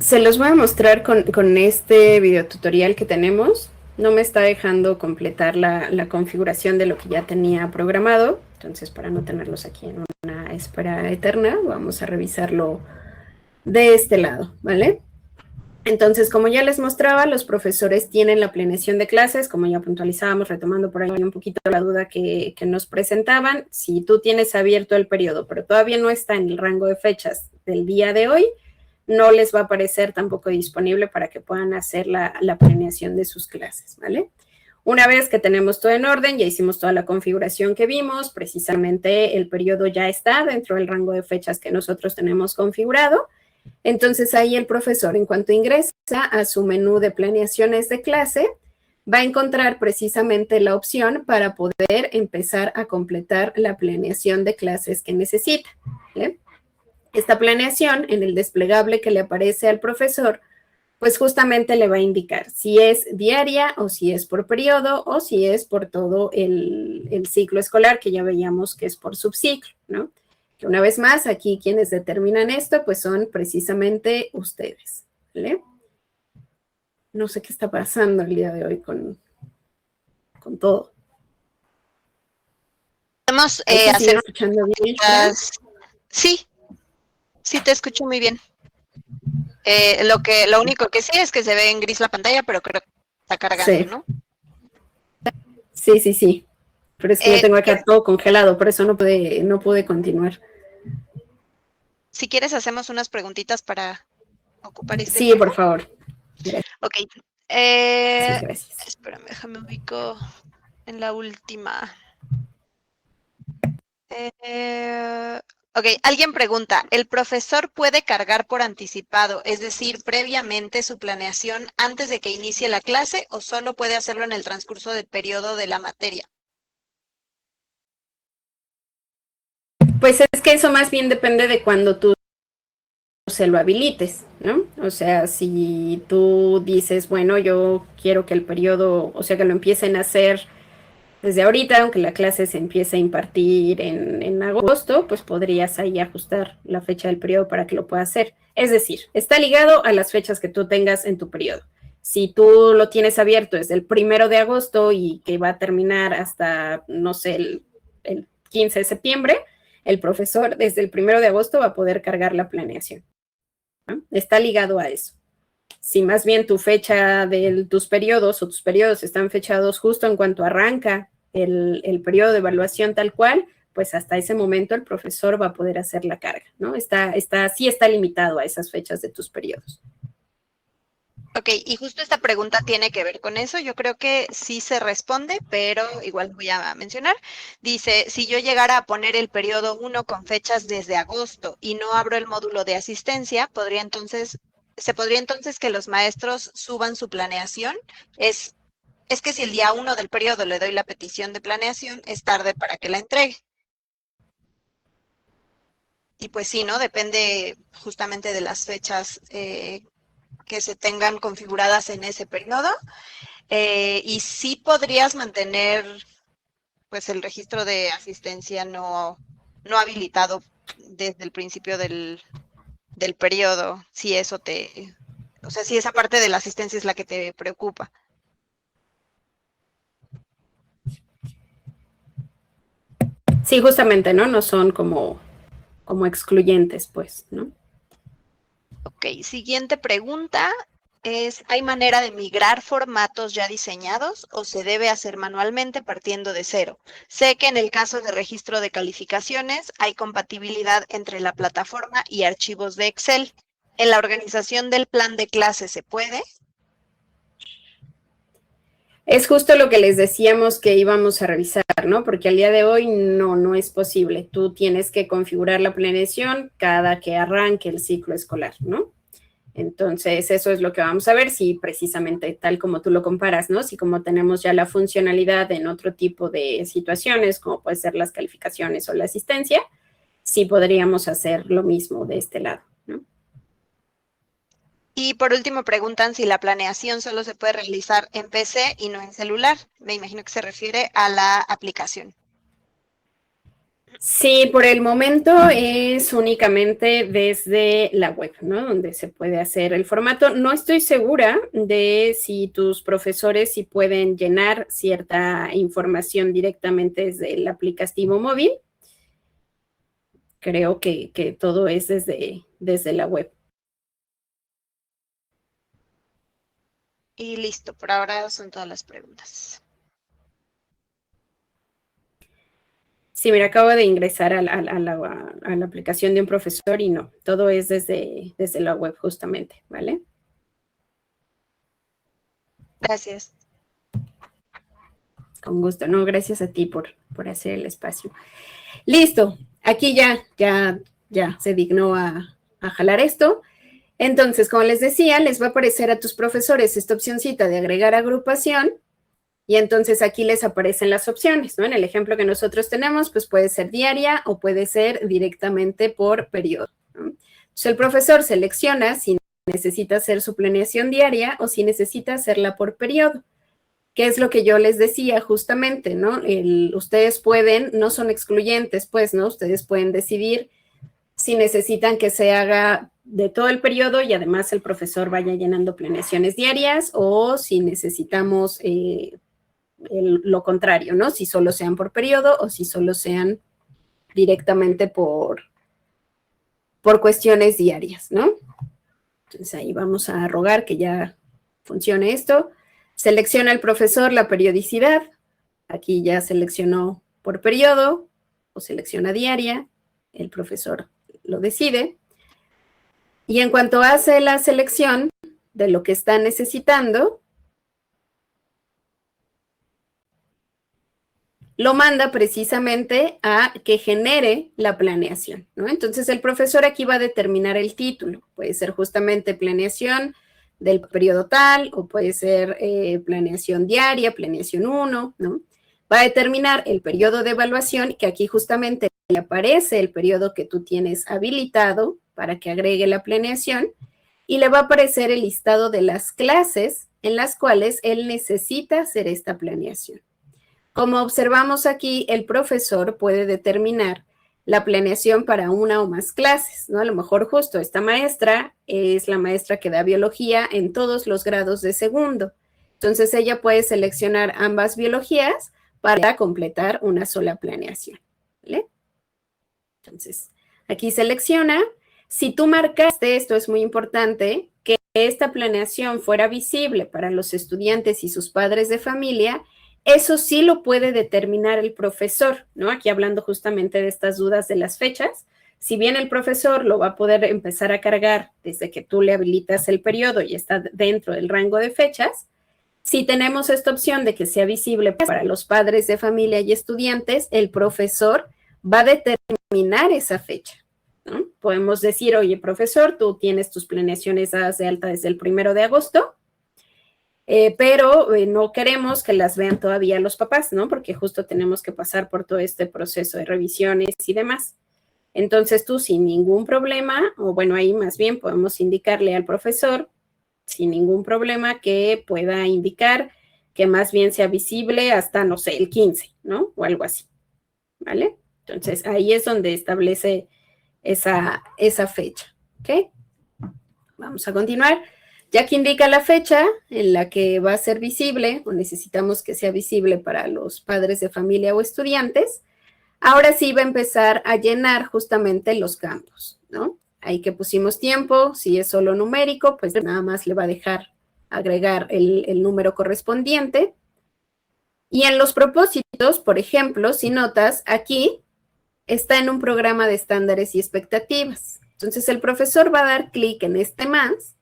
Se los voy a mostrar con este video tutorial que tenemos. No me está dejando completar la configuración de lo que ya tenía programado. Entonces, para no tenerlos aquí en una espera eterna, vamos a revisarlo de este lado, ¿vale? Entonces, como ya les mostraba, los profesores tienen la planeación de clases, como ya puntualizábamos, retomando por ahí un poquito la duda que nos presentaban. Si tú tienes abierto el periodo, pero todavía no está en el rango de fechas del día de hoy, no les va a aparecer tampoco disponible para que puedan hacer la planeación de sus clases, ¿vale? Una vez que tenemos todo en orden, ya hicimos toda la configuración que vimos, precisamente el periodo ya está dentro del rango de fechas que nosotros tenemos configurado. Entonces ahí el profesor, en cuanto ingresa a su menú de planeaciones de clase, va a encontrar precisamente la opción para poder empezar a completar la planeación de clases que necesita, ¿vale? Esta planeación, en el desplegable que le aparece al profesor, pues justamente le va a indicar si es diaria o si es por periodo o si es por todo el ciclo escolar, que ya veíamos que es por subciclo, ¿no? Que una vez más, aquí quienes determinan esto, pues son precisamente ustedes, ¿vale? No sé qué está pasando el día de hoy con todo. Podemos hacer escuchando bien. Sí, te escucho muy bien. Lo único que sí es que se ve en gris la pantalla, pero creo que está cargando, sí, ¿no? Sí. Pero es que yo tengo acá todo congelado, por eso no pude continuar. Si quieres, hacemos unas preguntitas para ocupar este tiempo. Sí, por favor. Gracias. Ok. Sí, gracias. Espérame, déjame ubico en la última. Ok, alguien pregunta, ¿el profesor puede cargar por anticipado, es decir, previamente su planeación antes de que inicie la clase o solo puede hacerlo en el transcurso del periodo de la materia? Pues es que eso más bien depende de cuando tú se lo habilites, ¿no? O sea, si tú dices, bueno, yo quiero que el periodo, o sea, que lo empiecen a hacer desde ahorita, aunque la clase se empiece a impartir en agosto, pues podrías ahí ajustar la fecha del periodo para que lo pueda hacer. Es decir, está ligado a las fechas que tú tengas en tu periodo. Si tú lo tienes abierto desde el 1 de agosto y que va a terminar hasta, no sé, el 15 de septiembre, el profesor desde el 1 de agosto va a poder cargar la planeación, ¿no? Está ligado a eso. Si más bien tu fecha de tus periodos o tus periodos están fechados justo en cuanto arranca el periodo de evaluación tal cual, pues hasta ese momento el profesor va a poder hacer la carga, ¿no? Sí está limitado a esas fechas de tus periodos. Ok, y justo esta pregunta tiene que ver con eso. Yo creo que sí se responde, pero igual voy a mencionar. Dice, si yo llegara a poner el periodo 1 con fechas desde agosto y no abro el módulo de asistencia, ¿se podría entonces que los maestros suban su planeación? Es que si el día 1 del periodo le doy la petición de planeación, es tarde para que la entregue. Y pues sí, ¿no? Depende justamente de las fechas que se tengan configuradas en ese periodo. Y sí podrías mantener pues el registro de asistencia no habilitado desde el principio del periodo, si eso si esa parte de la asistencia es la que te preocupa. Sí, justamente, ¿no? No son como excluyentes, pues, ¿no? Ok, siguiente pregunta es, ¿hay manera de migrar formatos ya diseñados o se debe hacer manualmente partiendo de cero? Sé que en el caso de registro de calificaciones hay compatibilidad entre la plataforma y archivos de Excel. ¿En la organización del plan de clase se puede? Es justo lo que les decíamos que íbamos a revisar, ¿no? Porque al día de hoy no es posible. Tú tienes que configurar la planeación cada que arranque el ciclo escolar, ¿no? Entonces, eso es lo que vamos a ver, si precisamente tal como tú lo comparas, ¿no? Si como tenemos ya la funcionalidad en otro tipo de situaciones, como puede ser las calificaciones o la asistencia, sí podríamos hacer lo mismo de este lado, ¿no? Y por último preguntan si la planeación solo se puede realizar en PC y no en celular. Me imagino que se refiere a la aplicación. Sí, por el momento es únicamente desde la web, ¿no? Donde se puede hacer el formato. No estoy segura de si tus profesores sí pueden llenar cierta información directamente desde el aplicativo móvil. Creo que todo es desde la web. Y listo, por ahora son todas las preguntas. Sí, mira, acabo de ingresar a la aplicación de un profesor y no, todo es desde la web justamente, ¿vale? Gracias. Con gusto, no, gracias a ti por hacer el espacio. Listo, aquí ya se dignó a jalar esto. Entonces, como les decía, les va a aparecer a tus profesores esta opcioncita de agregar agrupación y entonces aquí les aparecen las opciones, ¿no? En el ejemplo que nosotros tenemos, pues puede ser diaria o puede ser directamente por periodo, ¿no? Entonces, el profesor selecciona si necesita hacer su planeación diaria o si necesita hacerla por periodo. ¿Qué es lo que yo les decía justamente, ¿no? Ustedes pueden, no son excluyentes, pues, ¿no? Ustedes pueden decidir si necesitan que se haga de todo el periodo y además el profesor vaya llenando planeaciones diarias o si necesitamos lo contrario, ¿no? Si solo sean por periodo o si solo sean directamente por cuestiones diarias, ¿no? Entonces ahí vamos a rogar que ya funcione esto. Selecciona el profesor la periodicidad. Aquí ya seleccionó por periodo o selecciona diaria. El profesor lo decide. Y en cuanto hace la selección de lo que está necesitando, lo manda precisamente a que genere la planeación, ¿no? Entonces el profesor aquí va a determinar el título. Puede ser justamente planeación del periodo tal o puede ser planeación diaria, planeación 1, ¿no? Va a determinar el periodo de evaluación, que aquí justamente le aparece el periodo que tú tienes habilitado para que agregue la planeación y le va a aparecer el listado de las clases en las cuales él necesita hacer esta planeación. Como observamos aquí, el profesor puede determinar la planeación para una o más clases, ¿no? A lo mejor justo esta maestra es la maestra que da biología en todos los grados de segundo. Entonces ella puede seleccionar ambas biologías para completar una sola planeación, ¿vale? Entonces, aquí selecciona. Si tú marcaste, esto es muy importante, que esta planeación fuera visible para los estudiantes y sus padres de familia, eso sí lo puede determinar el profesor, ¿no? Aquí hablando justamente de estas dudas de las fechas. Si bien el profesor lo va a poder empezar a cargar desde que tú le habilitas el periodo y está dentro del rango de fechas, si tenemos esta opción de que sea visible para los padres de familia y estudiantes, el profesor va a determinar esa fecha, ¿no? Podemos decir, oye, profesor, tú tienes tus planeaciones dadas de alta desde el 1 de agosto, pero no queremos que las vean todavía los papás, ¿no? Porque justo tenemos que pasar por todo este proceso de revisiones y demás. Entonces tú sin ningún problema, o bueno, ahí más bien podemos indicarle al profesor sin ningún problema que pueda indicar que más bien sea visible hasta, no sé, el 15, ¿no? O algo así, ¿vale? Entonces ahí es donde establece esa fecha, ¿ok? Vamos a continuar. Ya que indica la fecha en la que va a ser visible o necesitamos que sea visible para los padres de familia o estudiantes, ahora sí va a empezar a llenar justamente los campos, ¿no? Ahí que pusimos tiempo, si es solo numérico, pues nada más le va a dejar agregar el número correspondiente. Y en los propósitos, por ejemplo, si notas, aquí está en un programa de estándares y expectativas. Entonces el profesor va a dar clic en este más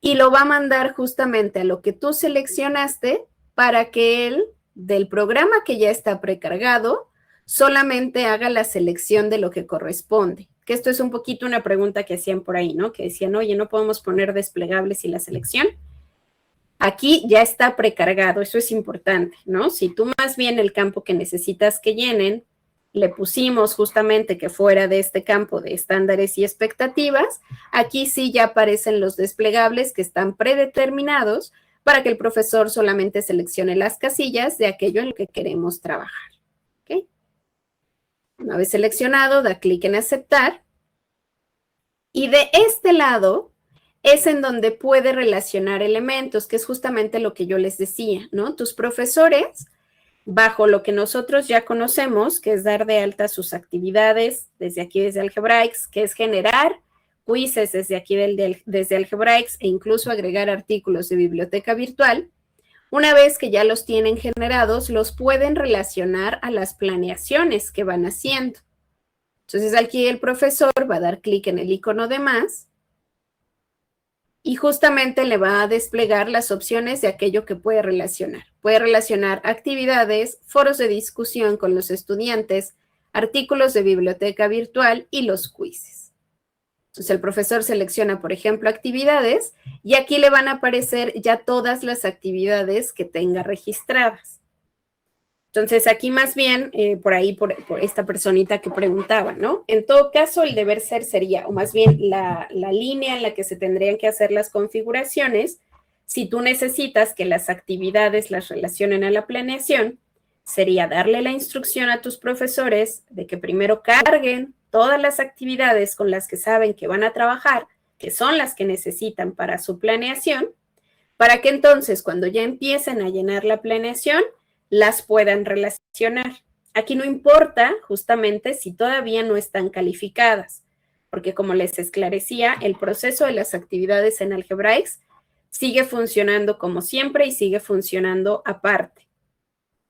y lo va a mandar justamente a lo que tú seleccionaste para que él, del programa que ya está precargado, solamente haga la selección de lo que corresponde. Que esto es un poquito una pregunta que hacían por ahí, ¿no? Que decían, oye, ¿no podemos poner desplegables y la selección? Aquí ya está precargado, eso es importante, ¿no? Si tú más bien el campo que necesitas que llenen, le pusimos justamente que fuera de este campo de estándares y expectativas, aquí sí ya aparecen los desplegables que están predeterminados para que el profesor solamente seleccione las casillas de aquello en lo que queremos trabajar. ¿Ok? Una vez seleccionado, da clic en aceptar. Y de este lado es en donde puede relacionar elementos, que es justamente lo que yo les decía, ¿no? Tus profesores, bajo lo que nosotros ya conocemos, que es dar de alta sus actividades, desde aquí desde Algebraics, que es generar quizzes desde aquí desde Algebraics e incluso agregar artículos de biblioteca virtual. Una vez que ya los tienen generados, los pueden relacionar a las planeaciones que van haciendo. Entonces aquí el profesor va a dar clic en el icono de más y justamente le va a desplegar las opciones de aquello que puede relacionar. Puede relacionar actividades, foros de discusión con los estudiantes, artículos de biblioteca virtual y los quizzes. Entonces el profesor selecciona, por ejemplo, actividades y aquí le van a aparecer ya todas las actividades que tenga registradas. Entonces aquí más bien, por esta personita que preguntaba, ¿no? En todo caso, el deber ser sería, o más bien la línea en la que se tendrían que hacer las configuraciones, si tú necesitas que las actividades las relacionen a la planeación, sería darle la instrucción a tus profesores de que primero carguen todas las actividades con las que saben que van a trabajar, que son las que necesitan para su planeación, para que entonces cuando ya empiecen a llenar la planeación, las puedan relacionar. Aquí no importa justamente si todavía no están calificadas, porque como les esclarecía, el proceso de las actividades en Algebraics sigue funcionando como siempre y sigue funcionando aparte.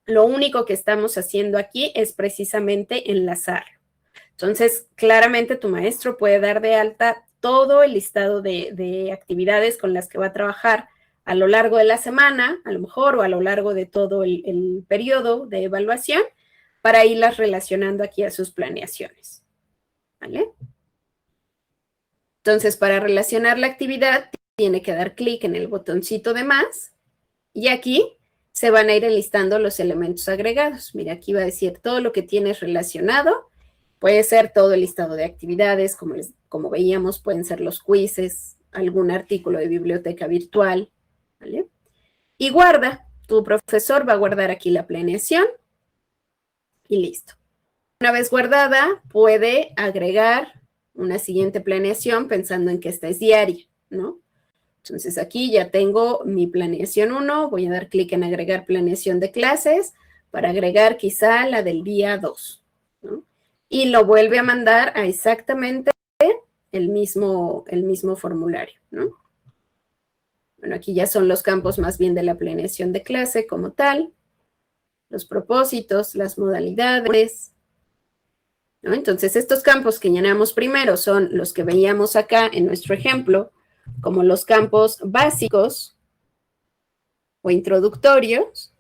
Lo único que estamos haciendo aquí es precisamente enlazar. Entonces, claramente tu maestro puede dar de alta todo el listado de actividades con las que va a trabajar a lo largo de la semana, a lo mejor, o a lo largo de todo el periodo de evaluación, para irlas relacionando aquí a sus planeaciones. ¿Vale? Entonces, para relacionar la actividad, tiene que dar clic en el botoncito de más, y aquí se van a ir enlistando los elementos agregados. Mira, aquí va a decir todo lo que tienes relacionado. Puede ser todo el listado de actividades, como veíamos, pueden ser los quizzes, algún artículo de biblioteca virtual, ¿vale? Y guarda, tu profesor va a guardar aquí la planeación y listo. Una vez guardada, puede agregar una siguiente planeación pensando en que esta es diaria, ¿no? Entonces aquí ya tengo mi planeación 1, voy a dar clic en agregar planeación de clases para agregar quizá la del día 2, ¿no? Y lo vuelve a mandar a exactamente el mismo formulario, ¿no? Bueno, aquí ya son los campos más bien de la planeación de clase como tal, los propósitos, las modalidades, ¿no? Entonces, estos campos que llenamos primero son los que veíamos acá en nuestro ejemplo, como los campos básicos o introductorios,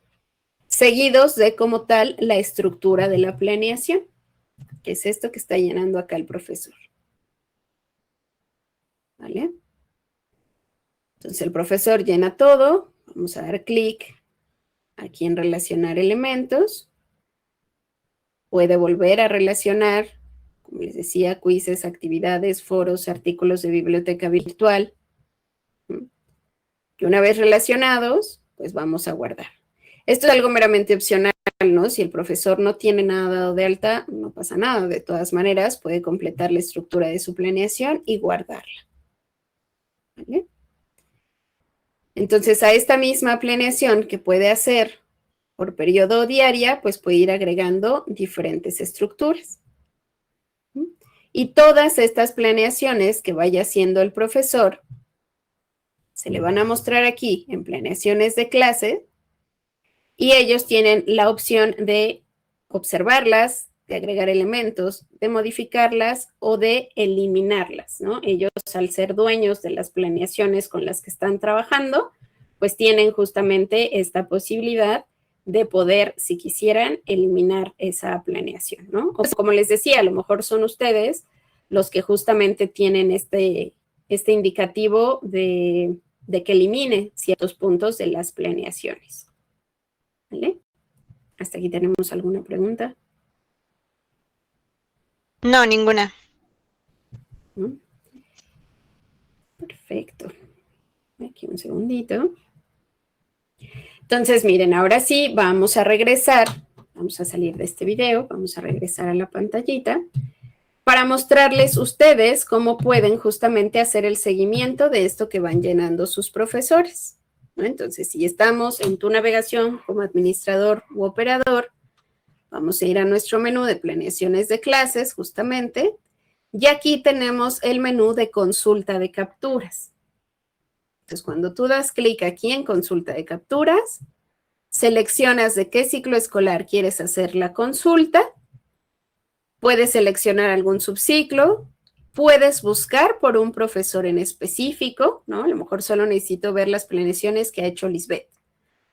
seguidos de como tal la estructura de la planeación, que es esto que está llenando acá el profesor. ¿Vale? Entonces el profesor llena todo, vamos a dar clic aquí en relacionar elementos, puede volver a relacionar, como les decía, quizzes, actividades, foros, artículos de biblioteca virtual. Y una vez relacionados, pues vamos a guardar. Esto es algo meramente opcional, ¿no? Si el profesor no tiene nada dado de alta, no pasa nada. De todas maneras, puede completar la estructura de su planeación y guardarla. ¿Vale? Entonces, a esta misma planeación que puede hacer por periodo diaria, pues puede ir agregando diferentes estructuras. Y todas estas planeaciones que vaya haciendo el profesor, se le van a mostrar aquí en planeaciones de clase, y ellos tienen la opción de observarlas, de agregar elementos, de modificarlas o de eliminarlas, ¿no? Ellos, al ser dueños de las planeaciones con las que están trabajando, pues tienen justamente esta posibilidad de poder, si quisieran, eliminar esa planeación, ¿no? O sea, como les decía, a lo mejor son ustedes los que justamente tienen este indicativo de que elimine ciertos puntos de las planeaciones. ¿Vale? ¿Hasta aquí tenemos alguna pregunta? No, ninguna. ¿No? Perfecto. Aquí un segundito. Entonces, miren, ahora sí vamos a regresar Vamos a salir de este video, vamos a regresar a la pantallita para mostrarles ustedes cómo pueden justamente hacer el seguimiento de esto que van llenando sus profesores, ¿no? Entonces, si estamos en tu navegación como administrador u operador, vamos a ir a nuestro menú de planeaciones de clases, justamente, y aquí tenemos el menú de consulta de capturas. Entonces, cuando tú das clic aquí en consulta de capturas, seleccionas de qué ciclo escolar quieres hacer la consulta, puedes seleccionar algún subciclo, puedes buscar por un profesor en específico, ¿no? A lo mejor solo necesito ver las planeaciones que ha hecho Lisbeth,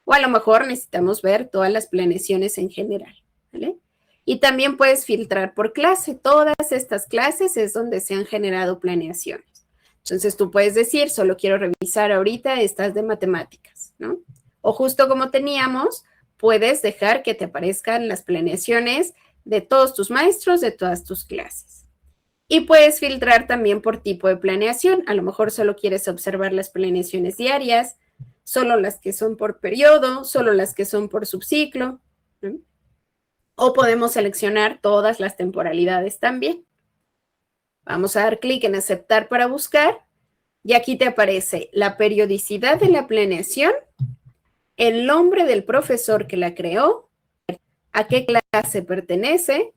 o a lo mejor necesitamos ver todas las planeaciones en general, ¿vale? Y también puedes filtrar por clase. Todas estas clases es donde se han generado planeaciones. Entonces tú puedes decir, solo quiero revisar ahorita estas de matemáticas, ¿no? O justo como teníamos, puedes dejar que te aparezcan las planeaciones de todos tus maestros, de todas tus clases. Y puedes filtrar también por tipo de planeación. A lo mejor solo quieres observar las planeaciones diarias, solo las que son por periodo, solo las que son por subciclo, ¿no? O podemos seleccionar todas las temporalidades también. Vamos a dar clic en aceptar para buscar y aquí te aparece la periodicidad de la planeación, el nombre del profesor que la creó, a qué clase pertenece,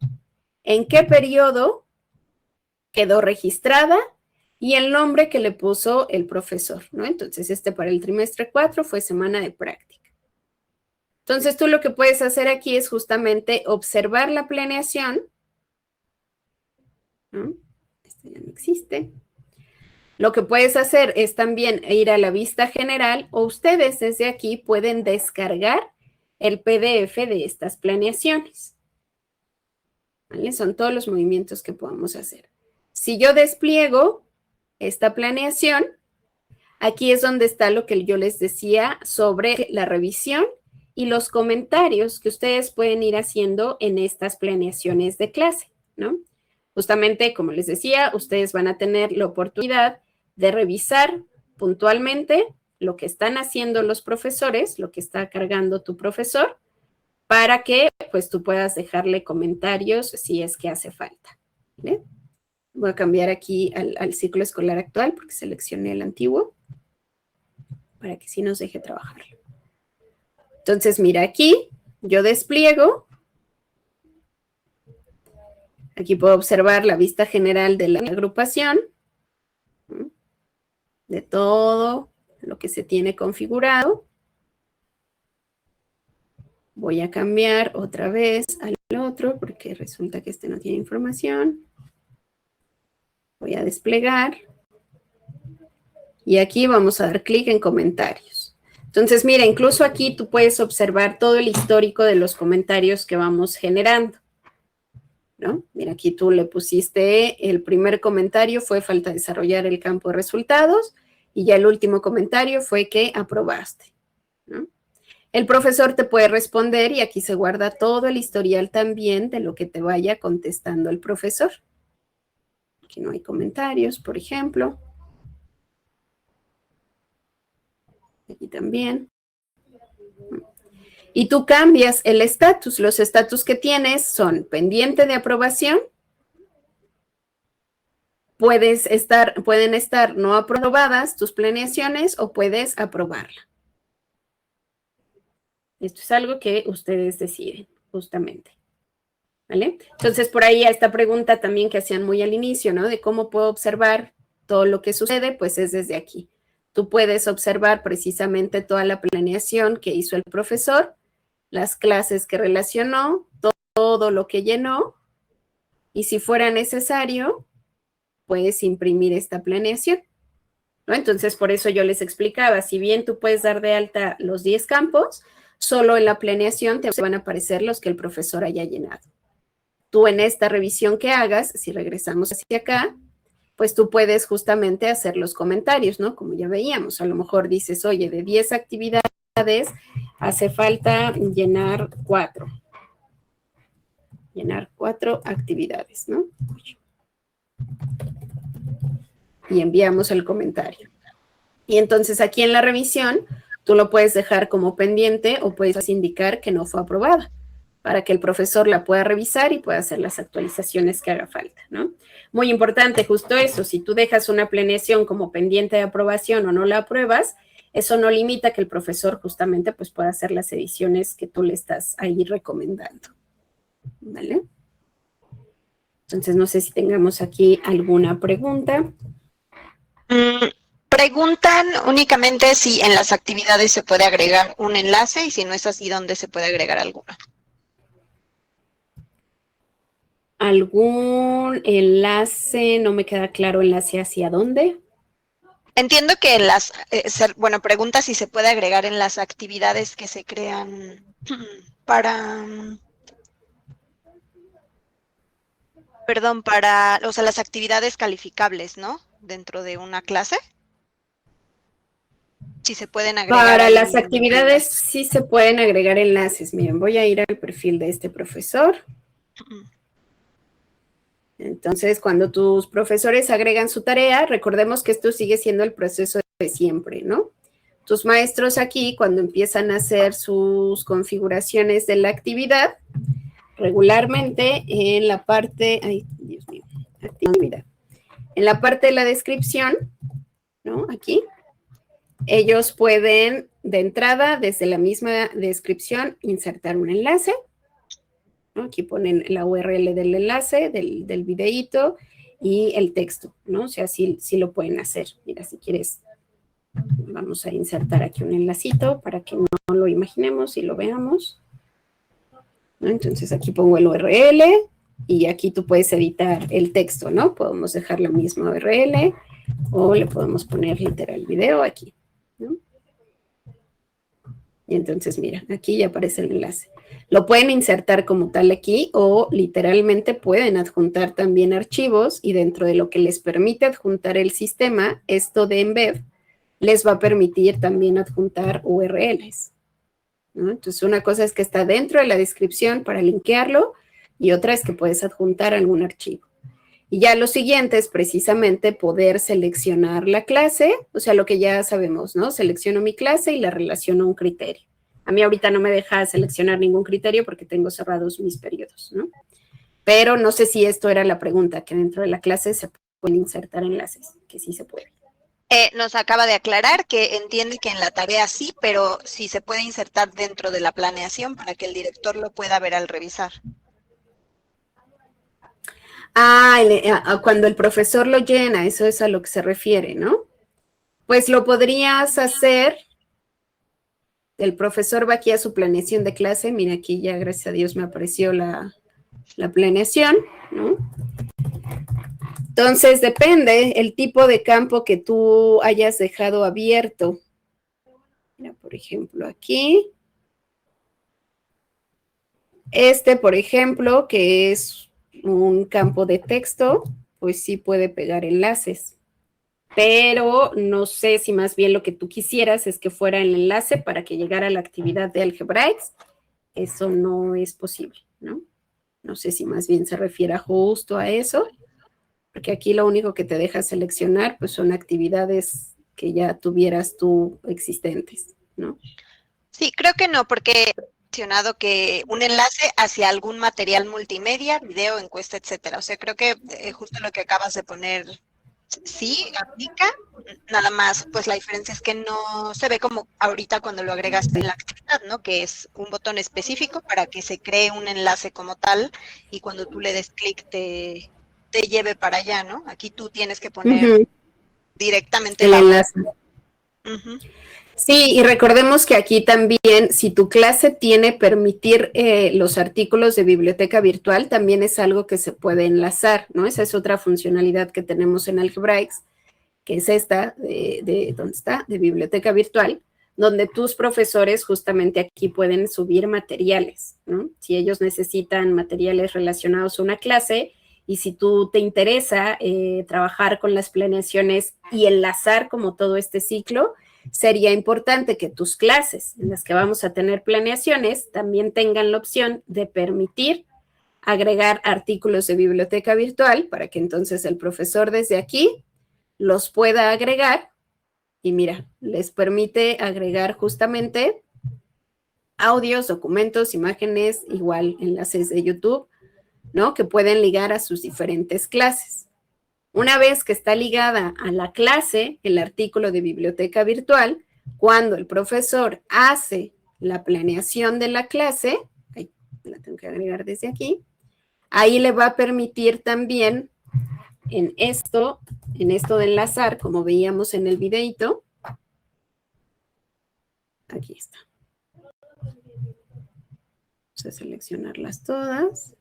en qué periodo quedó registrada y el nombre que le puso el profesor, ¿no? Entonces, para el trimestre 4 fue semana de práctica. Entonces, tú lo que puedes hacer aquí es justamente observar la planeación, ¿no? Esto ya no existe. Lo que puedes hacer es también ir a la vista general o ustedes desde aquí pueden descargar el PDF de estas planeaciones, ¿vale? Son todos los movimientos que podemos hacer. Si yo despliego esta planeación, aquí es donde está lo que yo les decía sobre la revisión y los comentarios que ustedes pueden ir haciendo en estas planeaciones de clase, ¿no? Justamente, como les decía, ustedes van a tener la oportunidad de revisar puntualmente lo que están haciendo los profesores, lo que está cargando tu profesor, para que pues tú puedas dejarle comentarios si es que hace falta, ¿vale? Voy a cambiar aquí al ciclo escolar actual porque seleccioné el antiguo para que sí nos deje trabajar. Entonces, mira, aquí yo despliego. Aquí puedo observar la vista general de la agrupación, de todo lo que se tiene configurado. Voy a cambiar otra vez al otro porque resulta que este no tiene información. Voy a desplegar. Y aquí vamos a dar clic en comentarios. Entonces, mira, incluso aquí tú puedes observar todo el histórico de los comentarios que vamos generando, ¿no? Mira, aquí tú le pusiste, el primer comentario fue falta desarrollar el campo de resultados y ya el último comentario fue que aprobaste, ¿no? El profesor te puede responder y aquí se guarda todo el historial también de lo que te vaya contestando el profesor. Aquí no hay comentarios, por ejemplo. Aquí también. Y tú cambias el estatus. Los estatus que tienes son pendiente de aprobación. Pueden estar no aprobadas tus planeaciones o puedes aprobarla. Esto es algo que ustedes deciden, justamente, ¿vale? Entonces, por ahí a esta pregunta también que hacían muy al inicio, ¿no? De cómo puedo observar todo lo que sucede, pues es desde aquí. Tú puedes observar precisamente toda la planeación que hizo el profesor, las clases que relacionó, todo lo que llenó, y si fuera necesario, puedes imprimir esta planeación, ¿no? Entonces, por eso yo les explicaba, si bien tú puedes dar de alta los 10 campos, solo en la planeación te van a aparecer los que el profesor haya llenado. Tú en esta revisión que hagas, si regresamos hacia acá, pues tú puedes justamente hacer los comentarios, ¿no? Como ya veíamos, a lo mejor dices, oye, de 10 actividades hace falta llenar 4. Llenar 4 actividades, ¿no? Y enviamos el comentario. Y entonces aquí en la revisión, tú lo puedes dejar como pendiente o puedes indicar que no fue aprobada. para que el profesor la pueda revisar y pueda hacer las actualizaciones que haga falta, ¿no? Muy importante justo eso, si tú dejas una planeación como pendiente de aprobación o no la apruebas, eso no limita que el profesor justamente pues pueda hacer las ediciones que tú le estás ahí recomendando, ¿vale? Entonces, no sé si tengamos aquí alguna pregunta. Preguntan únicamente si en las actividades se puede agregar un enlace y si no es así, ¿dónde se puede agregar alguna? ¿Algún enlace? No me queda claro, ¿enlace hacia dónde? Entiendo que en las, bueno, pregunta si se puede agregar en las actividades que se crean para, perdón, para, o sea, las actividades calificables, ¿no? Dentro de una clase. Si se pueden agregar. Para las actividades sí se pueden agregar enlaces. Miren, voy a ir al perfil de este profesor. Entonces, cuando tus profesores agregan su tarea, recordemos que esto sigue siendo el proceso de siempre, ¿no? Tus maestros aquí, cuando empiezan a hacer sus configuraciones de la actividad, regularmente en la parte, ay, Dios mío, actividad, en la parte de la descripción, ¿no? Aquí, ellos pueden, de entrada, desde la misma descripción, insertar un enlace, ¿no? Aquí ponen la URL del enlace, del videíto y el texto, ¿no? O sea, sí lo pueden hacer. Mira, si quieres, vamos a insertar aquí un enlacito para que no lo imaginemos y lo veamos, ¿no? Entonces, aquí pongo el URL y aquí tú puedes editar el texto, ¿no? Podemos dejar la misma URL o le podemos poner literal video aquí, ¿no? Y entonces, mira, aquí ya aparece el enlace. Lo pueden insertar como tal aquí o literalmente pueden adjuntar también archivos y dentro de lo que les permite adjuntar el sistema, esto de Embed, les va a permitir también adjuntar URLs, ¿no? Entonces, una cosa es que está dentro de la descripción para linkearlo y otra es que puedes adjuntar algún archivo. Y ya lo siguiente es precisamente poder seleccionar la clase, o sea, lo que ya sabemos, ¿no? Selecciono mi clase y la relaciono a un criterio. A mí ahorita no me deja seleccionar ningún criterio porque tengo cerrados mis periodos, ¿no? Pero no sé si esto era la pregunta, que dentro de la clase se pueden insertar enlaces, que sí se puede. Nos acaba de aclarar que entiende que en la tarea sí, pero sí se puede insertar dentro de la planeación para que el director lo pueda ver al revisar. Cuando el profesor lo llena, eso es a lo que se refiere, ¿no? Pues lo podrías hacer. El profesor va aquí a su planeación de clase. Mira, aquí ya, gracias a Dios, me apareció la planeación, ¿no? Entonces, depende el tipo de campo que tú hayas dejado abierto. Mira, por ejemplo, aquí. Este, por ejemplo, que es un campo de texto, pues sí puede pegar enlaces. Pero no sé si más bien lo que tú quisieras es que fuera el enlace para que llegara a la actividad de Algebraics. Eso no es posible, ¿no? No sé si más bien se refiere justo a eso, porque aquí lo único que te deja seleccionar pues son actividades que ya tuvieras tú existentes, ¿no? Sí, creo que no, porque he mencionado que un enlace hacia algún material multimedia, video, encuesta, etcétera. O sea, creo que justo lo que acabas de poner sí aplica, nada más, pues la diferencia es que no se ve como ahorita cuando lo agregaste en la actividad, ¿no? Que es un botón específico para que se cree un enlace como tal y cuando tú le des clic te lleve para allá, ¿no? Aquí tú tienes que poner directamente el enlace. Sí, y recordemos que aquí también, si tu clase tiene permitir los artículos de biblioteca virtual, también es algo que se puede enlazar, ¿no? Esa es otra funcionalidad que tenemos en Algebraics, que es esta, ¿dónde está? De biblioteca virtual, donde tus profesores justamente aquí pueden subir materiales, ¿no? Si ellos necesitan materiales relacionados a una clase y si tú te interesa trabajar con las planeaciones y enlazar como todo este ciclo, sería importante que tus clases en las que vamos a tener planeaciones también tengan la opción de permitir agregar artículos de biblioteca virtual para que entonces el profesor desde aquí los pueda agregar y mira, les permite agregar justamente audios, documentos, imágenes, igual enlaces de YouTube, ¿no? Que pueden ligar a sus diferentes clases. Una vez que está ligada a la clase, el artículo de biblioteca virtual, cuando el profesor hace la planeación de la clase, ahí la tengo que agregar desde aquí, ahí le va a permitir también en esto de enlazar, como veíamos en el videito, aquí está. Vamos a seleccionarlas todas.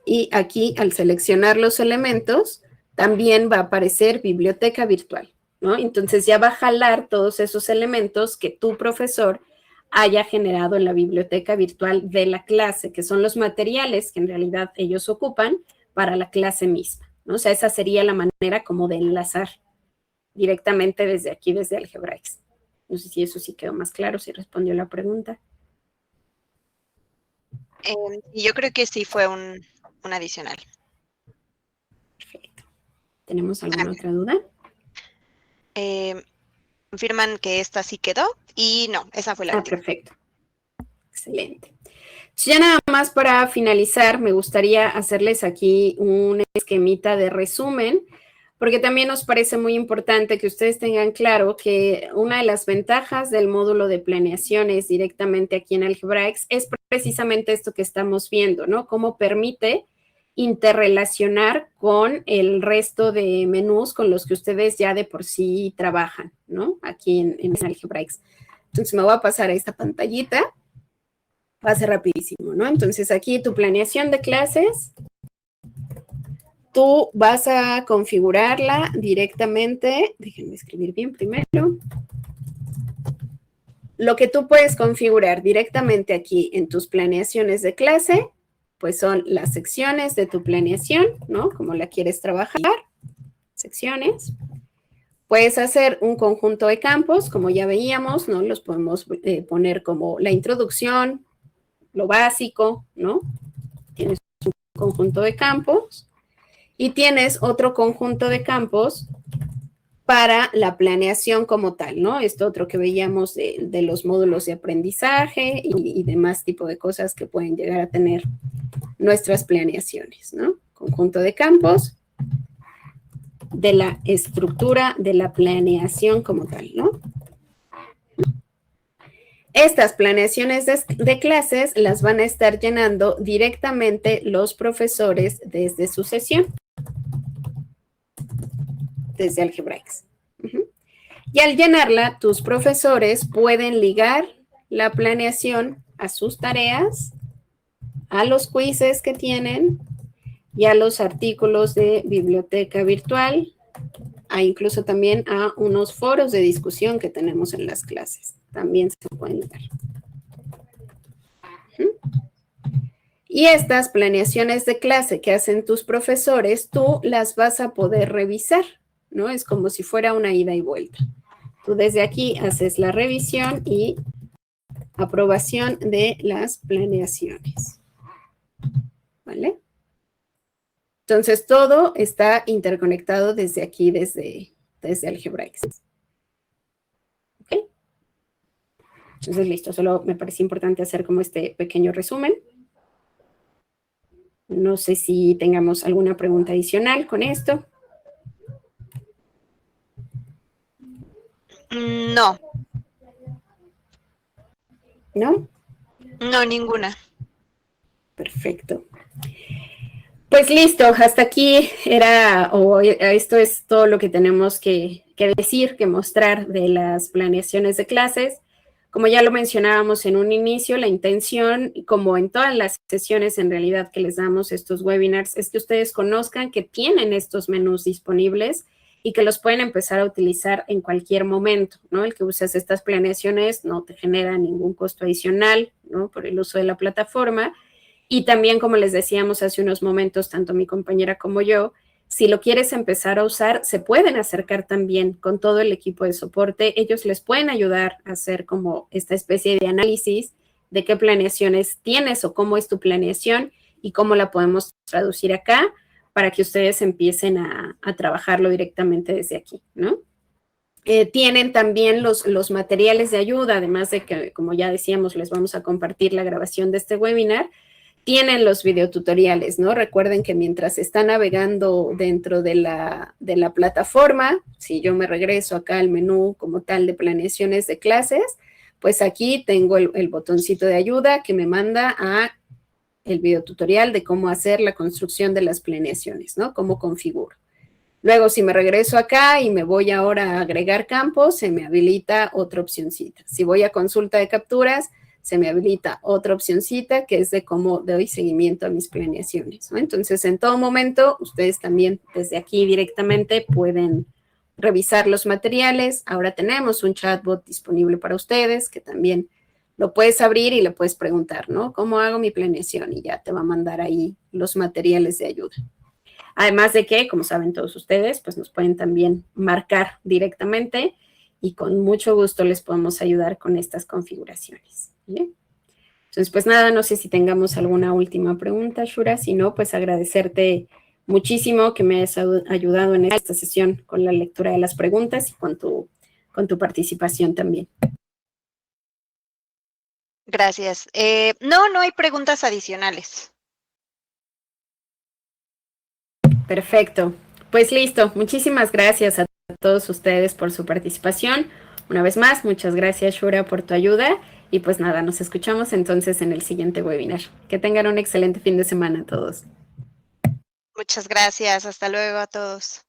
Y aquí, al seleccionar los elementos, también va a aparecer biblioteca virtual, ¿no? Entonces ya va a jalar todos esos elementos que tu profesor haya generado en la biblioteca virtual de la clase, que son los materiales que en realidad ellos ocupan para la clase misma, ¿no? O sea, esa sería la manera como de enlazar directamente desde aquí, desde Algebraics. No sé si eso sí quedó más claro, si respondió la pregunta. Y yo creo que sí fue un adicional. Perfecto. ¿Tenemos alguna otra duda? Confirman que esta sí quedó y no, esa fue la última. Perfecto. Excelente. Ya nada más para finalizar, me gustaría hacerles aquí un esquemita de resumen, porque también nos parece muy importante que ustedes tengan claro que una de las ventajas del módulo de planeaciones directamente aquí en Algebraics es precisamente esto que estamos viendo, ¿no? Cómo permite interrelacionar con el resto de menús con los que ustedes ya de por sí trabajan, ¿no? Aquí en Algebraics. Entonces me voy a pasar a esta pantallita. Va a ser rapidísimo, ¿no? Entonces aquí tu planeación de clases, tú vas a configurarla directamente. Déjenme escribir bien primero. Lo que tú puedes configurar directamente aquí en tus planeaciones de clase, pues son las secciones de tu planeación, ¿no? Como la quieres trabajar, secciones. Puedes hacer un conjunto de campos, como ya veíamos, ¿no? Los podemos poner como la introducción, lo básico, ¿no? Tienes un conjunto de campos y tienes otro conjunto de campos para la planeación como tal, ¿no? Esto otro que veíamos de los módulos de aprendizaje y demás tipo de cosas que pueden llegar a tener nuestras planeaciones, ¿no? Conjunto de campos de la estructura de la planeación como tal, ¿no? Estas planeaciones de clases las van a estar llenando directamente los profesores desde su sesión, desde Algebraics. Y al llenarla, tus profesores pueden ligar la planeación a sus tareas, a los quizzes que tienen y a los artículos de biblioteca virtual, a incluso también a unos foros de discusión que tenemos en las clases. También se pueden dar. Y estas planeaciones de clase que hacen tus profesores, tú las vas a poder revisar, ¿no? Es como si fuera una ida y vuelta. Tú desde aquí haces la revisión y aprobación de las planeaciones. ¿Vale? Entonces, todo está interconectado desde aquí, desde Algebraics. ¿Ok? Entonces, listo. Solo me parece importante hacer como este pequeño resumen. No sé si tengamos alguna pregunta adicional con esto. No. ¿No? No, ninguna. Perfecto. Pues listo, hasta aquí esto es todo lo que tenemos que decir, que mostrar de las planeaciones de clases. Como ya lo mencionábamos en un inicio, la intención, como en todas las sesiones en realidad que les damos estos webinars, es que ustedes conozcan que tienen estos menús disponibles y que los pueden empezar a utilizar en cualquier momento, ¿no? El que uses estas planeaciones no te genera ningún costo adicional, ¿no? Por el uso de la plataforma. Y también, como les decíamos hace unos momentos, tanto mi compañera como yo, si lo quieres empezar a usar, se pueden acercar también con todo el equipo de soporte. Ellos les pueden ayudar a hacer como esta especie de análisis de qué planeaciones tienes o cómo es tu planeación y cómo la podemos traducir acá para que ustedes empiecen a trabajarlo directamente desde aquí, ¿no? Tienen también los materiales de ayuda, además de que, como ya decíamos, les vamos a compartir la grabación de este webinar. Tienen los videotutoriales, ¿no? Recuerden que mientras están navegando dentro de la plataforma, si yo me regreso acá al menú como tal de planeaciones de clases, pues aquí tengo el botoncito de ayuda que me manda a el videotutorial de cómo hacer la construcción de las planeaciones, ¿no? Cómo configuro. Luego, si me regreso acá y me voy ahora a agregar campos, se me habilita otra opcioncita. Si voy a consulta de capturas, se me habilita otra opcioncita que es de cómo doy seguimiento a mis planeaciones, ¿no? Entonces, en todo momento, ustedes también desde aquí directamente pueden revisar los materiales. Ahora tenemos un chatbot disponible para ustedes que también lo puedes abrir y le puedes preguntar, ¿no? ¿Cómo hago mi planeación? Y ya te va a mandar ahí los materiales de ayuda. Además de que, como saben todos ustedes, pues nos pueden también marcar directamente y con mucho gusto les podemos ayudar con estas configuraciones. ¿Bien? Entonces, pues nada, no sé si tengamos alguna última pregunta, Shura. Si no, pues agradecerte muchísimo que me hayas ayudado en esta sesión con la lectura de las preguntas y con tu participación también. Gracias. No hay preguntas adicionales. Perfecto. Pues listo. Muchísimas gracias a todos ustedes por su participación. Una vez más, muchas gracias, Shura, por tu ayuda. Y pues nada, nos escuchamos entonces en el siguiente webinar. Que tengan un excelente fin de semana a todos. Muchas gracias. Hasta luego a todos.